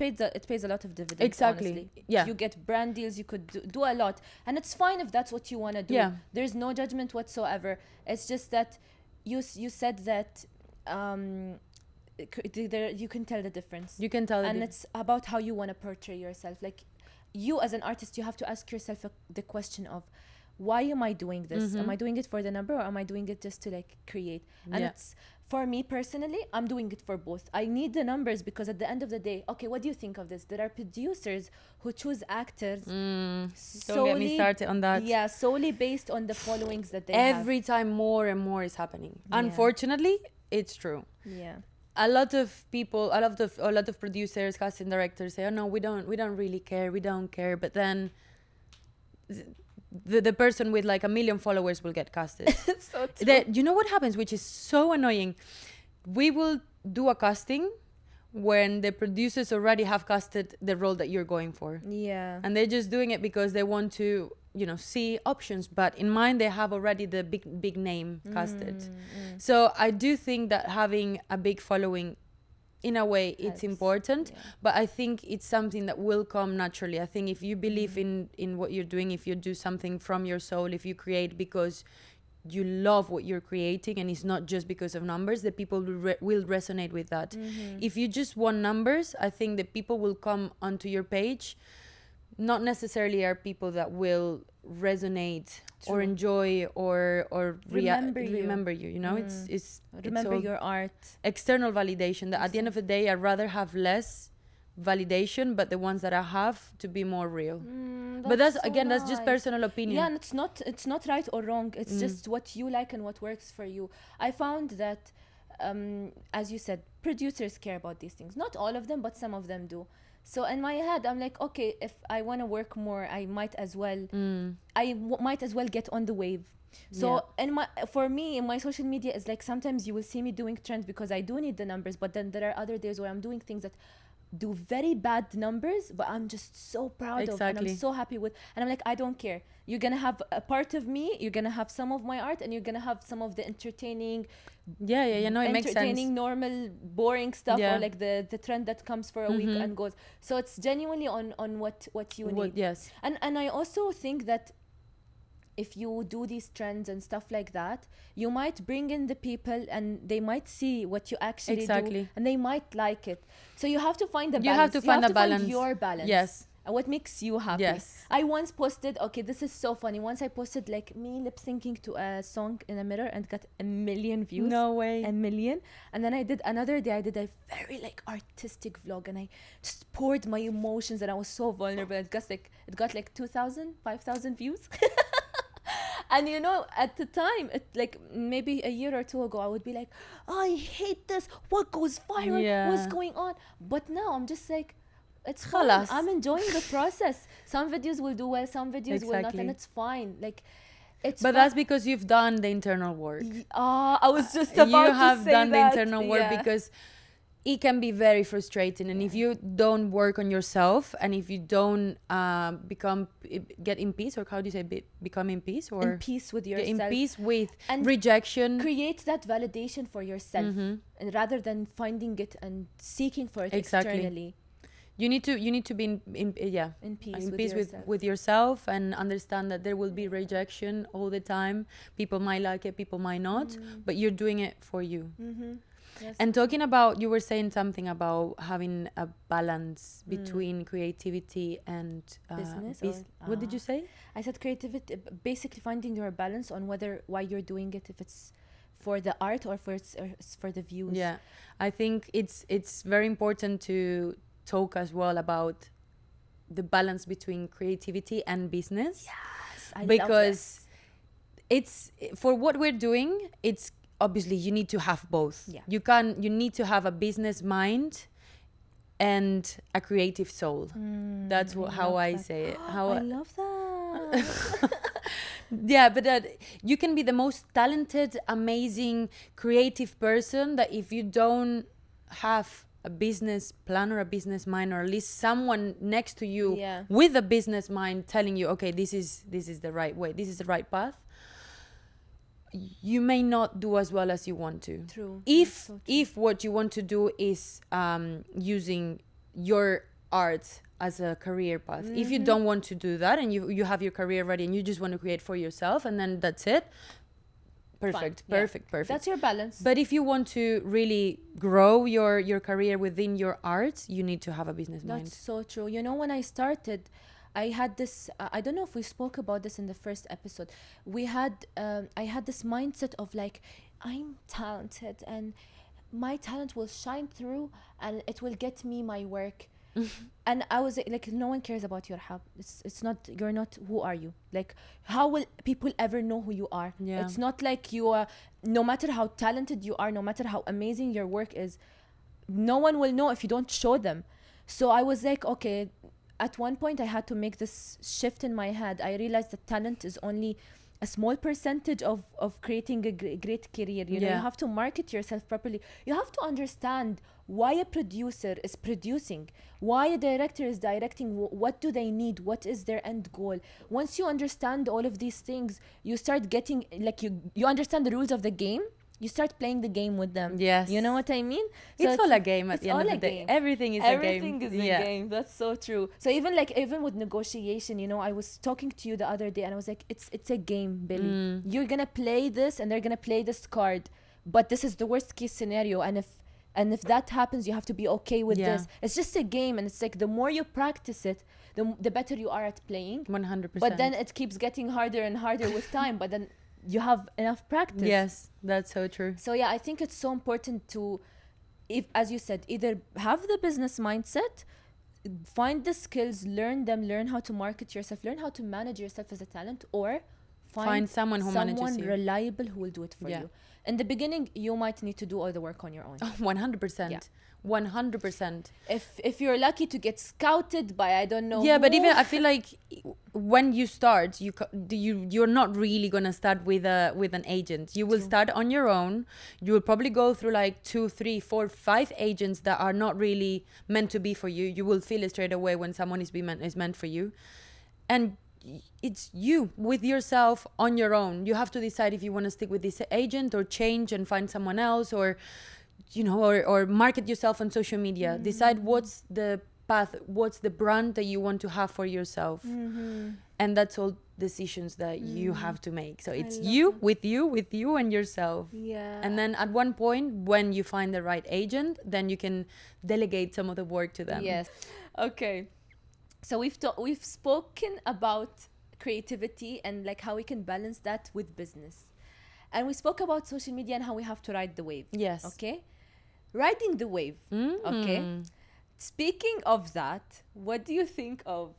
Speaker 1: pays a lot of dividends.
Speaker 2: Exactly.
Speaker 1: Honestly.
Speaker 2: Yeah.
Speaker 1: You get brand deals. You could do a lot, and it's fine if that's what you want to do.
Speaker 2: Yeah.
Speaker 1: There's no judgment whatsoever. It's just that you said that you can tell the difference.
Speaker 2: You can tell,
Speaker 1: and it's about how you want to portray yourself. Like, you as an artist, you have to ask yourself the question of, why am I doing this? Am I doing it for the number, or am I doing it just to like create? And it's, for me personally, I'm doing it for both. I need the numbers because at the end of the day, okay, what do you think of this? There are producers who choose actors
Speaker 2: don't get me started on that.
Speaker 1: Yeah, solely based on the followings that they
Speaker 2: Every time more and more is happening. Unfortunately, it's true.
Speaker 1: Yeah.
Speaker 2: A lot of people, a lot of producers, casting directors say, "Oh no, we don't really care. We don't care." But then the person with like 1 million followers will get casted.
Speaker 1: So true.
Speaker 2: You know what happens, which is so annoying? We will do a casting when the producers already have casted the role that you're going for.
Speaker 1: Yeah.
Speaker 2: And they're just doing it because they want to, see options. But in mind, they have already the big name casted. So I do think that having a big following, in a way, it's important, but I think it's something that will come naturally. I think if you believe in what you're doing, if you do something from your soul, if you create because you love what you're creating and it's not just because of numbers, the people will resonate with that. If you just want numbers, I think the people will come onto your page not necessarily are people that will resonate or enjoy or remember you, you know. It's
Speaker 1: remember
Speaker 2: all
Speaker 1: your art.
Speaker 2: external validation that at the end of the day I'd rather have less validation, but the ones that I have to be more real. But that's
Speaker 1: so
Speaker 2: again, that's just
Speaker 1: nice.
Speaker 2: personal opinion.
Speaker 1: Yeah, and it's not right or wrong. It's just what you like and what works for you. I found that as you said, producers care about these things. Not all of them, but some of them do. So in my head, I'm like, okay, if I want to work more, I might as well might as well get on the wave. So for me, in my social media, it's like sometimes you will see me doing trends because I do need the numbers, but then there are other days where I'm doing things that do very bad numbers, but I'm just so proud of and I'm so happy with, and I'm like, I don't care. You're gonna have a part of me, you're gonna have some of my art, and you're gonna have some of the entertaining
Speaker 2: no, it makes sense.
Speaker 1: Entertaining, normal, boring stuff, or like the trend that comes for a week and goes. So it's genuinely on what you need.
Speaker 2: Yes.
Speaker 1: And I also think that if you do these trends and stuff like that, you might bring in the people and they might see what you actually do and they might like it. So you have to find the balance.
Speaker 2: You have to find
Speaker 1: your balance.
Speaker 2: Yes.
Speaker 1: And what makes you happy.
Speaker 2: Yes.
Speaker 1: I once posted, okay, this is so funny. Once I posted like me lip syncing to a song in a mirror and got 1 million views.
Speaker 2: No way.
Speaker 1: 1 million. And then I did another day, I did a very like artistic vlog and I just poured my emotions and I was so vulnerable. It got like 2,000, 5,000 views. And you know, at the time, like maybe a year or two ago, I would be like, I hate this. What goes viral?
Speaker 2: Yeah.
Speaker 1: What's going on? But now I'm just like, it's fine. I'm enjoying the process. Some videos will do well, some videos will not, and it's fine. Like, it's.
Speaker 2: But that's because you've done the internal work.
Speaker 1: I was just about to say that.
Speaker 2: You have done the internal work because it can be very frustrating, and if you don't work on yourself, and if you don't get in peace, or how do you say become in peace, or
Speaker 1: in peace with yourself,
Speaker 2: in peace with
Speaker 1: and
Speaker 2: rejection,
Speaker 1: create that validation for yourself, and rather than finding it and seeking for it externally.
Speaker 2: You need to be in peace with yourself and understand that there will be rejection all the time. People might like it, people might not, but you're doing it for you. Yes. And talking about, you were saying something about having a balance between creativity and
Speaker 1: business.
Speaker 2: What did you say?
Speaker 1: I said creativity, basically finding your balance on why you're doing it, if it's for the art or for the views.
Speaker 2: Yeah, I think it's very important to talk as well about the balance between creativity and business.
Speaker 1: Yes, I
Speaker 2: because
Speaker 1: love this.
Speaker 2: It's for what we're doing. It's obviously you need to have both.
Speaker 1: Yeah.
Speaker 2: You need to have a business mind and a creative soul. That's how I say it.
Speaker 1: I love that.
Speaker 2: Yeah, but that you can be the most talented, amazing, creative person, that if you don't have a business plan or a business mind, or at least someone next to you with a business mind telling you, okay, this is the right way, this is the right path, you may not do as well as you want to.
Speaker 1: True.
Speaker 2: If what you want to do is using your art as a career path. If you don't want to do that and you have your career ready and you just want to create for yourself and then that's it, perfect.
Speaker 1: That's your balance.
Speaker 2: But if you want to really grow your career within your art, you need to have a business mind.
Speaker 1: That's so true. You know, when I started, I had this I don't know if we spoke about this in the first episode. I had this mindset of like, I'm talented and my talent will shine through and it will get me my work. And I was like, no one cares about your help. It's not, you're not, who are you? Like, how will people ever know who you are? It's not like you are, no matter how talented you are, no matter how amazing your work is, no one will know if you don't show them. So I was like, okay, at one point I had to make this shift in my head. I realized that talent is only a small percentage of creating a great career. You know, you have to market yourself properly. You have to understand why a producer is producing, why a director is directing, what do they need, what is their end goal. Once you understand all of these things, you start getting, like, you understand the rules of the game. You start playing the game with them.
Speaker 2: Yes.
Speaker 1: You know what I mean?
Speaker 2: So it's all a game at the end of the day. Everything is a game.
Speaker 1: Everything is a game. That's so true. So even with negotiation, you know, I was talking to you the other day and I was like, it's a game, Billy. You're going to play this and they're going to play this card. But this is the worst case scenario. And if And if that happens, you have to be okay with
Speaker 2: Yeah.
Speaker 1: this. It's just a game, and it's like the more you practice it, the better you are at playing.
Speaker 2: 100%.
Speaker 1: But then it keeps getting harder and harder with time. But then you have enough practice.
Speaker 2: Yes, that's so true.
Speaker 1: So yeah, I think it's so important to, if, as you said, either have the business mindset, find the skills, learn them, learn how to market yourself, learn how to manage yourself as a talent, or
Speaker 2: Find someone who manages you.
Speaker 1: reliable who will do it for
Speaker 2: Yeah.
Speaker 1: you. In the beginning, you might need to do all the work on your own.
Speaker 2: 100%.
Speaker 1: Yeah.
Speaker 2: 100%.
Speaker 1: If you're lucky to get scouted by I don't know
Speaker 2: Yeah, but
Speaker 1: who,
Speaker 2: even I feel like when you start, you're not really gonna start with an agent. You will start on your own. You will probably go through like 2, 3, 4, 5 agents that are not really meant to be for you. You will feel it straight away when someone is meant for you, and it's you with yourself on your own. You have to decide if you want to stick with this agent or change and find someone else, or or market yourself on social media. Decide what's the path, what's the brand that you want to have for yourself. And that's all decisions that you have to make. So it's you with you and yourself.
Speaker 1: Yeah.
Speaker 2: And then at one point, when you find the right agent, then you can delegate some of the work to them.
Speaker 1: Yes. Okay. So we've spoken about creativity and like how we can balance that with business. And we spoke about social media and how we have to ride the wave.
Speaker 2: Yes.
Speaker 1: Okay. Riding the wave. Okay. Speaking of that, what do you think of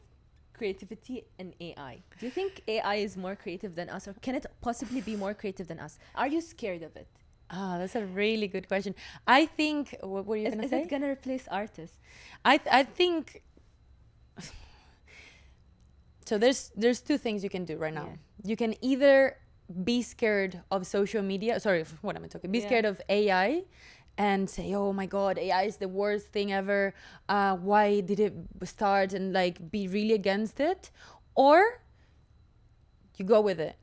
Speaker 1: creativity and AI? Do you think AI is more creative than us, or can it possibly be more creative than us? Are you scared of it?
Speaker 2: Ah, that's a really good question. I think, what were you going to say?
Speaker 1: Is it going to replace artists?
Speaker 2: I think, so there's two things you can do right now.
Speaker 1: Yeah.
Speaker 2: You can either be scared of social media. Sorry, what am I talking? Be scared of AI and say, oh my God, AI is the worst thing ever. Why did it start? And like be really against it. Or you go with it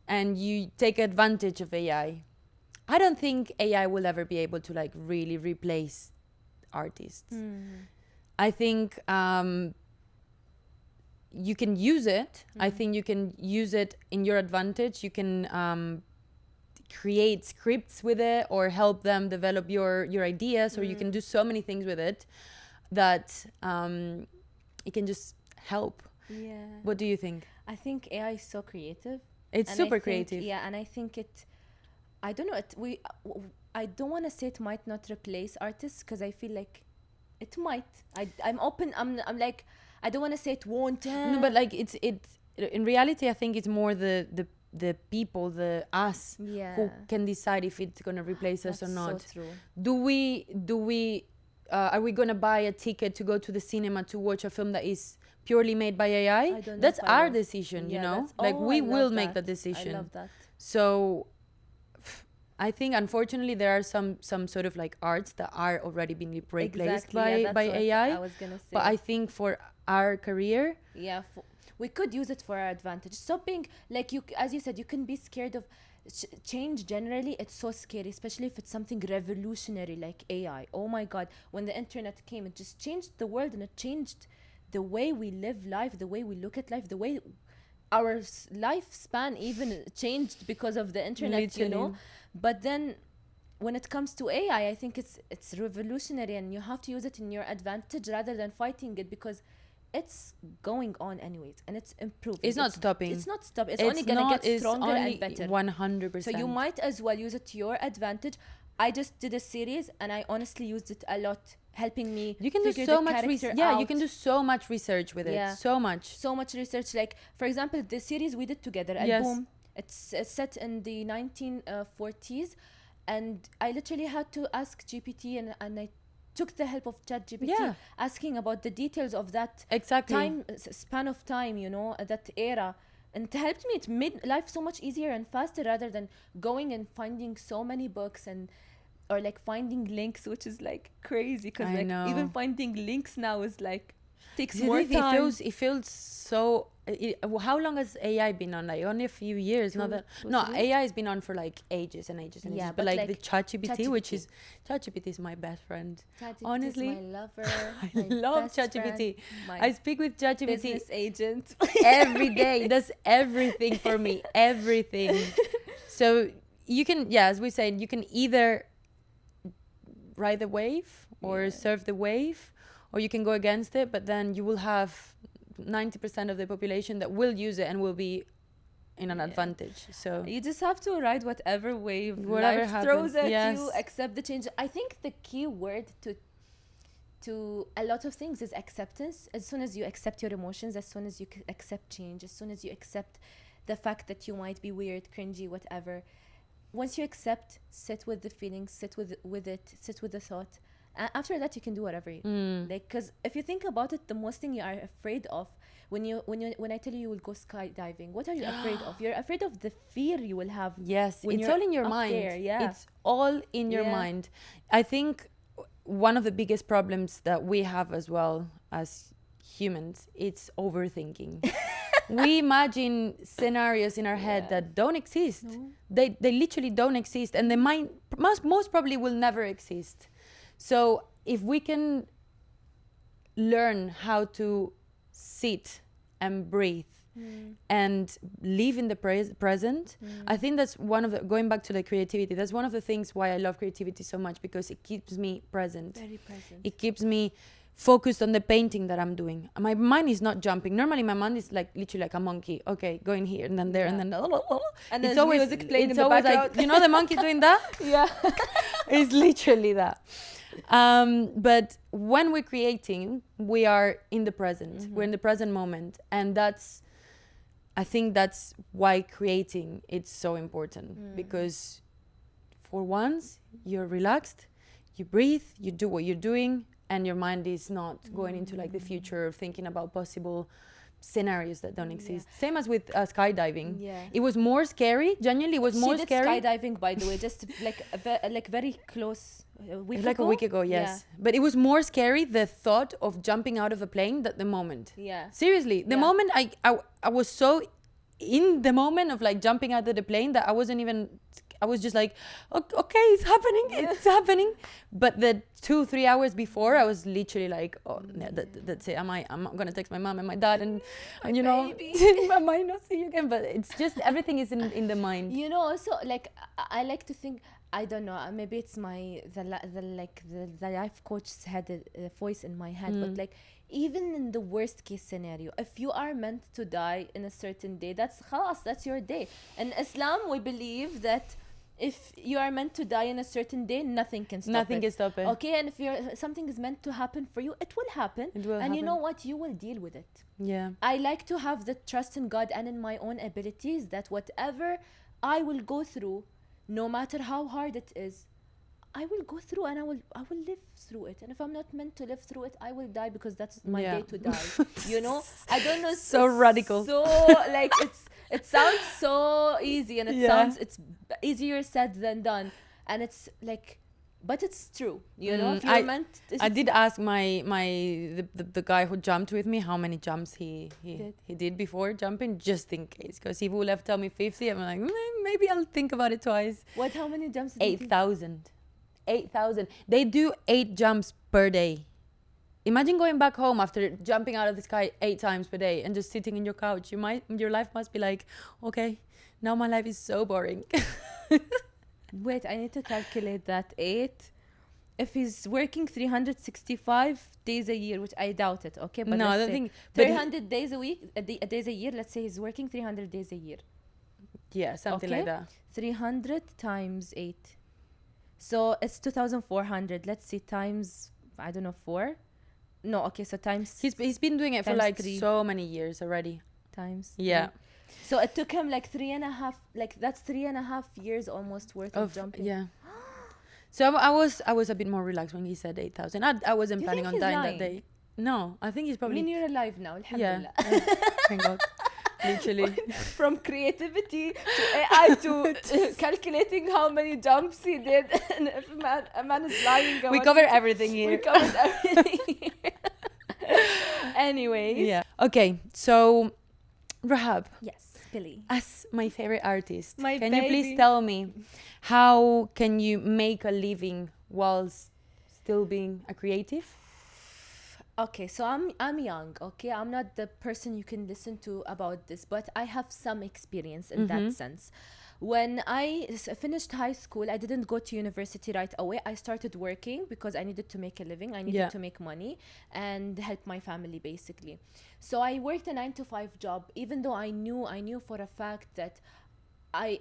Speaker 2: and you take advantage of AI. I don't think AI will ever be able to like really replace artists. I think you can use it. I think you can use it in your advantage. You can create scripts with it or help them develop your ideas, or you can do so many things with it that it can just help.
Speaker 1: Yeah.
Speaker 2: What do you think?
Speaker 1: I think AI is so creative.
Speaker 2: It's
Speaker 1: And
Speaker 2: super
Speaker 1: I think-
Speaker 2: creative.
Speaker 1: Yeah, and I think I don't know, I don't want to say it might not replace artists, because I feel like it might. I'm open. I'm like, I don't want to say it won't.
Speaker 2: No, but like it's in reality, I think it's more the people, us,
Speaker 1: Yeah.
Speaker 2: who can decide if it's gonna replace us or
Speaker 1: That's
Speaker 2: not.
Speaker 1: so true.
Speaker 2: Do we are we gonna buy a ticket to go to the cinema to watch a film that is purely made by AI?
Speaker 1: I don't know
Speaker 2: That's
Speaker 1: if I
Speaker 2: our
Speaker 1: will.
Speaker 2: decision, you
Speaker 1: Yeah,
Speaker 2: know?
Speaker 1: that's-
Speaker 2: Like
Speaker 1: oh,
Speaker 2: we
Speaker 1: I
Speaker 2: will
Speaker 1: love
Speaker 2: make
Speaker 1: that.
Speaker 2: the decision.
Speaker 1: I love that.
Speaker 2: So I think unfortunately there are some sort of like arts that are already being replaced
Speaker 1: Exactly. Yeah,
Speaker 2: by
Speaker 1: that's what
Speaker 2: AI.
Speaker 1: I was gonna say.
Speaker 2: But I think for our career,
Speaker 1: Yeah, we could use it for our advantage. Stop being like you, as you said, you can be scared of change. Generally, it's so scary, especially if it's something revolutionary like AI. Oh my God, when the internet came, it just changed the world, and it changed the way we live life, the way we look at life, the way our lifespan even changed because of the internet. You know.
Speaker 2: Literally.
Speaker 1: But then when it comes to AI, I think it's revolutionary, and you have to use it in your advantage rather than fighting it, because it's going on anyways, and it's improving.
Speaker 2: it's not stopping.
Speaker 1: It's not stop. It's only gonna get stronger and better.
Speaker 2: 100%.
Speaker 1: So you might as well use it to your advantage. I just did a series, and I honestly used it a lot, helping me.
Speaker 2: You can do
Speaker 1: figure
Speaker 2: so
Speaker 1: the
Speaker 2: much
Speaker 1: character
Speaker 2: research. Yeah, you
Speaker 1: out.
Speaker 2: can do so much research with
Speaker 1: Yeah.
Speaker 2: it. So much.
Speaker 1: So much research. Like, for example, the series we did together,
Speaker 2: Yes.
Speaker 1: Boom. It's set in the 1940s, and I literally had to ask GPT, and I took the help of ChatGPT,
Speaker 2: Yeah.
Speaker 1: asking about the details of that
Speaker 2: Exactly.
Speaker 1: time span of time, you know, that era, and it helped me. It made life so much easier and faster, rather than going and finding so many books or like finding links, which is like crazy, because
Speaker 2: I
Speaker 1: like
Speaker 2: know.
Speaker 1: even finding links now is like takes
Speaker 2: See,
Speaker 1: more
Speaker 2: it
Speaker 1: time.
Speaker 2: feels so. How long has AI been on? Like only a few years. Not that. No,
Speaker 1: three?
Speaker 2: AI has been on for like ages and ages and
Speaker 1: Yeah,
Speaker 2: ages.
Speaker 1: but
Speaker 2: But like the
Speaker 1: like
Speaker 2: ChatGPT, which
Speaker 1: ChatGPT.
Speaker 2: is ChatGPT is my best friend.
Speaker 1: ChatGPT
Speaker 2: Honestly,
Speaker 1: is my lover.
Speaker 2: I
Speaker 1: my
Speaker 2: love
Speaker 1: best
Speaker 2: ChatGPT.
Speaker 1: friend, my
Speaker 2: I speak with ChatGPT
Speaker 1: business agent.
Speaker 2: every day. It does everything for me. Everything. So you can, yeah, as we said, you can either ride the wave or surf the wave, or you can go against it, but then you will have 90% of the population that will use it and will be in an advantage. So
Speaker 1: you just have to ride whatever wave
Speaker 2: Whatever
Speaker 1: life
Speaker 2: happens,
Speaker 1: throws at
Speaker 2: yes.
Speaker 1: you, accept the change. I think the key word to a lot of things is acceptance. As soon as you accept your emotions, as soon as you accept change, as soon as you accept the fact that you might be weird, cringy, whatever, once you accept, sit with the feelings, sit with it, sit with the thought. After that, you can do whatever you like. Because if you think about it, the most thing you are afraid of when I tell you will go skydiving, what are you afraid of? You're afraid of the fear you will have.
Speaker 2: yes,
Speaker 1: when
Speaker 2: it's
Speaker 1: you're
Speaker 2: all in your
Speaker 1: up
Speaker 2: mind.
Speaker 1: there, yeah.
Speaker 2: It's all in your mind. I think one of the biggest problems that we have as well as humans, it's overthinking. We imagine scenarios in our head that don't exist.
Speaker 1: No.
Speaker 2: They literally don't exist, and they might most probably will never exist. So if we can learn how to sit and breathe and live in the present, I think that's one of the, going back to the creativity, that's one of the things why I love creativity so much, because it keeps me present.
Speaker 1: Very present.
Speaker 2: It keeps me focused on the painting that I'm doing. My mind is not jumping. Normally my mind is like literally like a monkey. Okay, going here and then there and then
Speaker 1: And
Speaker 2: it's
Speaker 1: there's
Speaker 2: always
Speaker 1: music playing
Speaker 2: it's
Speaker 1: in the
Speaker 2: always
Speaker 1: background.
Speaker 2: like, you know, the monkey doing that?
Speaker 1: Yeah.
Speaker 2: It's literally that. But when we're creating, we are in the present. We're in the present moment, and I think that's why creating it's so important, because for once you're relaxed, you breathe, you do what you're doing, and your mind is not going into like the future, thinking about possible scenarios that don't exist. Same as with skydiving.
Speaker 1: Yeah.
Speaker 2: It was more scary. Genuinely, it was more
Speaker 1: she did
Speaker 2: scary.
Speaker 1: skydiving, by the way, just like very close. A week
Speaker 2: Like
Speaker 1: ago?
Speaker 2: a week ago, yes. But it was more scary, the thought of jumping out of a plane, than the moment.
Speaker 1: Yeah.
Speaker 2: Seriously, the moment I was so in the moment of like jumping out of the plane that I was just like, okay, it's happening. But the 2-3 hours before, I was literally like, oh, no, that's it. I'm gonna text my mom and my dad, and you know, I might not see you again. But it's just everything is in the mind.
Speaker 1: You know, also like I like to think, I don't know, maybe it's the life coach had a voice in my head, but like even in the worst case scenario, if you are meant to die in a certain day, that's your day. In Islam, we believe that if you are meant to die in a certain day, nothing can stop it. Okay, and if something is meant to happen for you, it will happen. And you know what? You will deal with it.
Speaker 2: Yeah.
Speaker 1: I like to have the trust in God and in my own abilities that whatever I will go through, no matter how hard it is, I will go through and I will live through it. And if I'm not meant to live through it, I will die, because that's my day to die. You know, I don't know.
Speaker 2: So radical.
Speaker 1: So like it sounds so easy, and it's easier said than done, and it's like, but it's true. You know, if you're meant.
Speaker 2: I did ask the guy who jumped with me how many jumps he did before jumping, just in case, because he would have told me 50. I'm like, maybe I'll think about it twice.
Speaker 1: How many jumps?
Speaker 2: 8,000. 8,000. They do 8 jumps per day. Imagine going back home after jumping out of the sky 8 times per day and just sitting in your couch. Your life must be like, okay, now my life is so boring.
Speaker 1: Wait, I need to calculate that. 8. If he's working 365 days a year, which I doubt it, okay? But
Speaker 2: no, I don't
Speaker 1: say
Speaker 2: think.
Speaker 1: 300 days a week, days a year. Let's say he's working 300 days a year.
Speaker 2: Yeah, something like that.
Speaker 1: 300 times 8. So it's 2,400. Let's see, times, I don't know, 4. No, okay, so times.
Speaker 2: He's been doing it for like
Speaker 1: 3.
Speaker 2: so many years already.
Speaker 1: Times.
Speaker 2: Yeah.
Speaker 1: 3. So it took him like 3.5. Like that's 3.5 years almost worth of jumping.
Speaker 2: Yeah. So I was a bit more relaxed when he said 8,000. I wasn't planning on dying that day. No, I think he's probably.
Speaker 1: I mean, you're alive now. Alhamdulillah.
Speaker 2: Yeah. Thank God. Literally.
Speaker 1: From creativity to AI to calculating how many jumps he did. And if a man is lying.
Speaker 2: We covered everything here.
Speaker 1: We covered everything here. Anyways.
Speaker 2: Yeah. Okay, so Rahab.
Speaker 1: Yes, Billy.
Speaker 2: As my favorite artist,
Speaker 1: My
Speaker 2: can
Speaker 1: baby.
Speaker 2: you please tell me how can you make a living while still being a creative?
Speaker 1: Okay, so I'm young, okay? I'm not the person you can listen to about this, but I have some experience in that sense. When I finished high school, I didn't go to university right away. I started working because I needed to make a living. I needed to make money and help my family, basically. So I worked a 9 to 5 job, even though I knew for a fact that I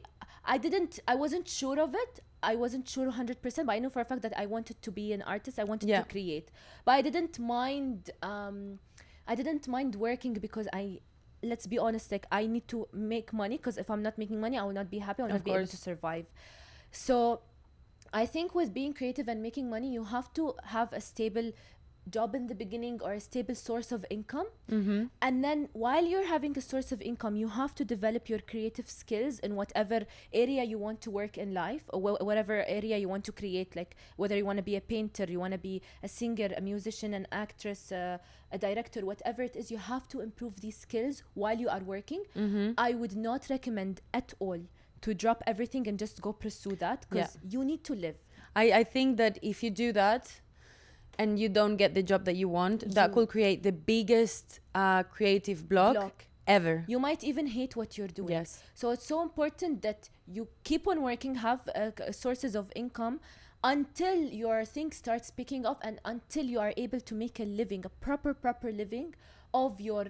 Speaker 1: wasn't sure of it. I wasn't sure 100%, but I know for a fact that I wanted to be an artist. I wanted to create, but I didn't mind. I didn't mind working because let's be honest, like I need to make money, because if I'm not making money, I will not be happy. I will not be able to survive. So I think with being creative and making money, you have to have a stable job in the beginning or a stable source of income. And then while you're having a source of income, you have to develop your creative skills in whatever area you want to work in life, or whatever area you want to create, like whether you want to be a painter, you want to be a singer, a musician, an actress, a director, whatever it is, you have to improve these skills while you are working. I would not recommend at all to drop everything and just go pursue that, because you need to live.
Speaker 2: I think that if you do that and you don't get the job that you want, that could create the biggest creative block ever.
Speaker 1: You might even hate what you're doing.
Speaker 2: Yes.
Speaker 1: So it's so important that you keep on working, have sources of income until your thing starts picking up, and until you are able to make a living, a proper living of your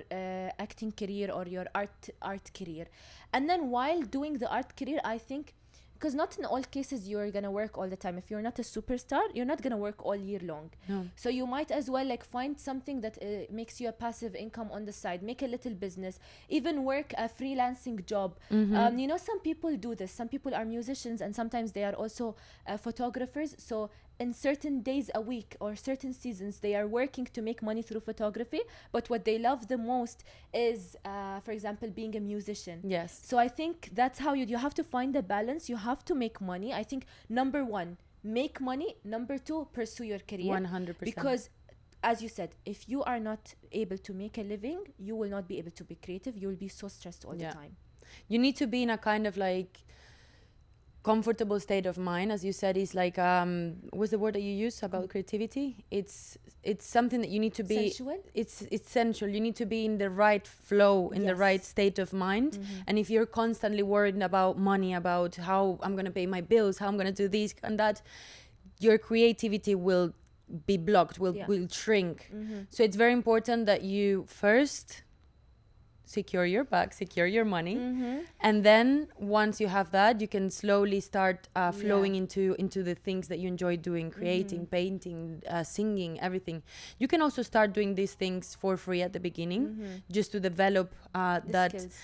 Speaker 1: acting career or your art career. And then while doing the art career, I think, because not in all cases you're gonna work all the time. If you're not a superstar, you're not gonna work all year long.
Speaker 2: No.
Speaker 1: So you might as well like find something that makes you a passive income on the side. Make a little business, even work a freelancing job. You know, some people do this. Some people are musicians, and sometimes they are also photographers. So in certain days a week or certain seasons, they are working to make money through photography. But what they love the most is, for example, being a musician.
Speaker 2: Yes.
Speaker 1: So I think that's how you have to find a balance. You have to make money. I think number one, make money. Number two, pursue your career.
Speaker 2: 100%.
Speaker 1: Because as you said, if you are not able to make a living, you will not be able to be creative. You will be so stressed all the time.
Speaker 2: You need to be in a kind of like comfortable state of mind, as you said. Is like what's the word that you use about creativity? It's something that you need to be
Speaker 1: sensual.
Speaker 2: It's sensual. You need to be in the right flow, in the right state of mind. And if you're constantly worried about money, about how I'm going to pay my bills, how I'm going to do this and that, your creativity will be blocked, will shrink. So it's very important that you first secure your bag, secure your money, and then once you have that, you can slowly start flowing into the things that you enjoy doing, creating, painting, singing, everything. You can also start doing these things for free at the beginning, just to develop that skills.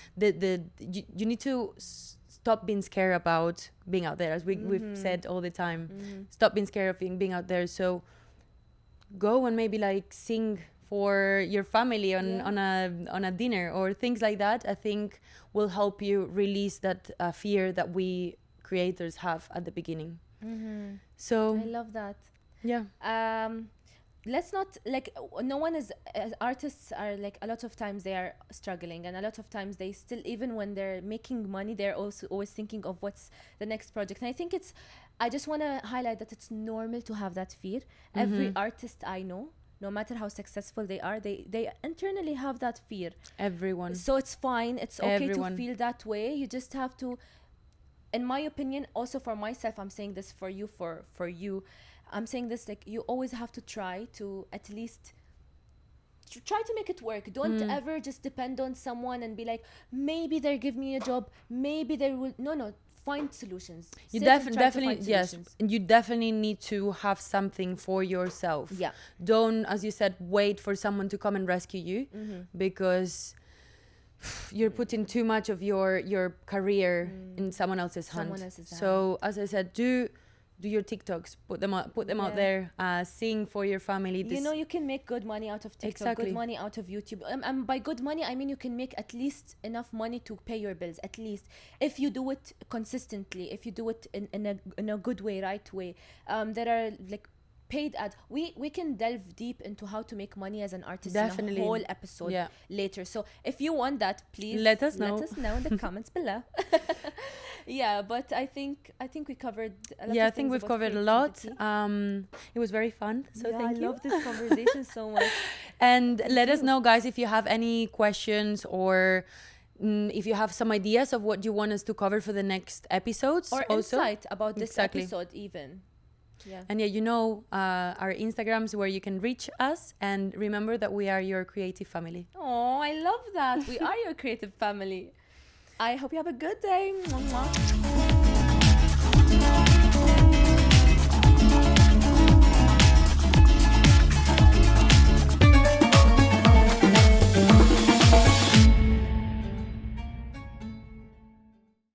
Speaker 2: You need to stop being scared about being out there, as we've said all the time. Stop being scared of being out there. So go and maybe like sing for your family on a dinner or things like that. I think will help you release that fear that we creators have at the beginning. So
Speaker 1: I love that.
Speaker 2: Yeah.
Speaker 1: Let's not like, no one is, artists are like, a lot of times they are struggling, and a lot of times they still, even when they're making money, they're also always thinking of what's the next project. And I think I just want to highlight that it's normal to have that fear. Every artist I know, no matter how successful they are, they internally have that fear.
Speaker 2: Everyone.
Speaker 1: So it's fine. It's okay to feel that way. You just have to, in my opinion, also for myself, I'm saying this for you, for you, I'm saying this, like, you always have to try to at least try to make it work. Don't ever just depend on someone and be like, maybe they'll give me a job, maybe they will. No. Find solutions.
Speaker 2: You definitely, yes. And you definitely need to have something for yourself.
Speaker 1: Yeah.
Speaker 2: Don't, as you said, wait for someone to come and rescue you, because you're putting too much of your career in someone else's hands. So as I said, do your TikToks, put them out there, sing for your family.
Speaker 1: You know, you can make good money out of TikTok, good money out of YouTube. And by good money, I mean you can make at least enough money to pay your bills, at least. If you do it consistently, if you do it in a good way, right way. There are like paid ads. We can delve deep into how to make money as an artist in a whole episode later. So if you want that, please
Speaker 2: let us know
Speaker 1: in the comments below. Yeah, but I think we covered a lot.
Speaker 2: Yeah, I think we've covered a lot. It was very fun. So thank you.
Speaker 1: I love this conversation so much.
Speaker 2: And let us know, guys, if you have any questions or if you have some ideas of what you want us to cover for the next episodes.
Speaker 1: Or
Speaker 2: also.
Speaker 1: insight about this
Speaker 2: Exactly.
Speaker 1: episode even. Yeah.
Speaker 2: And yeah, you know our Instagrams where you can reach us. And remember that we are your creative family.
Speaker 1: Oh, I love that. We are your creative family. I hope you have a good day. Mwah, mwah.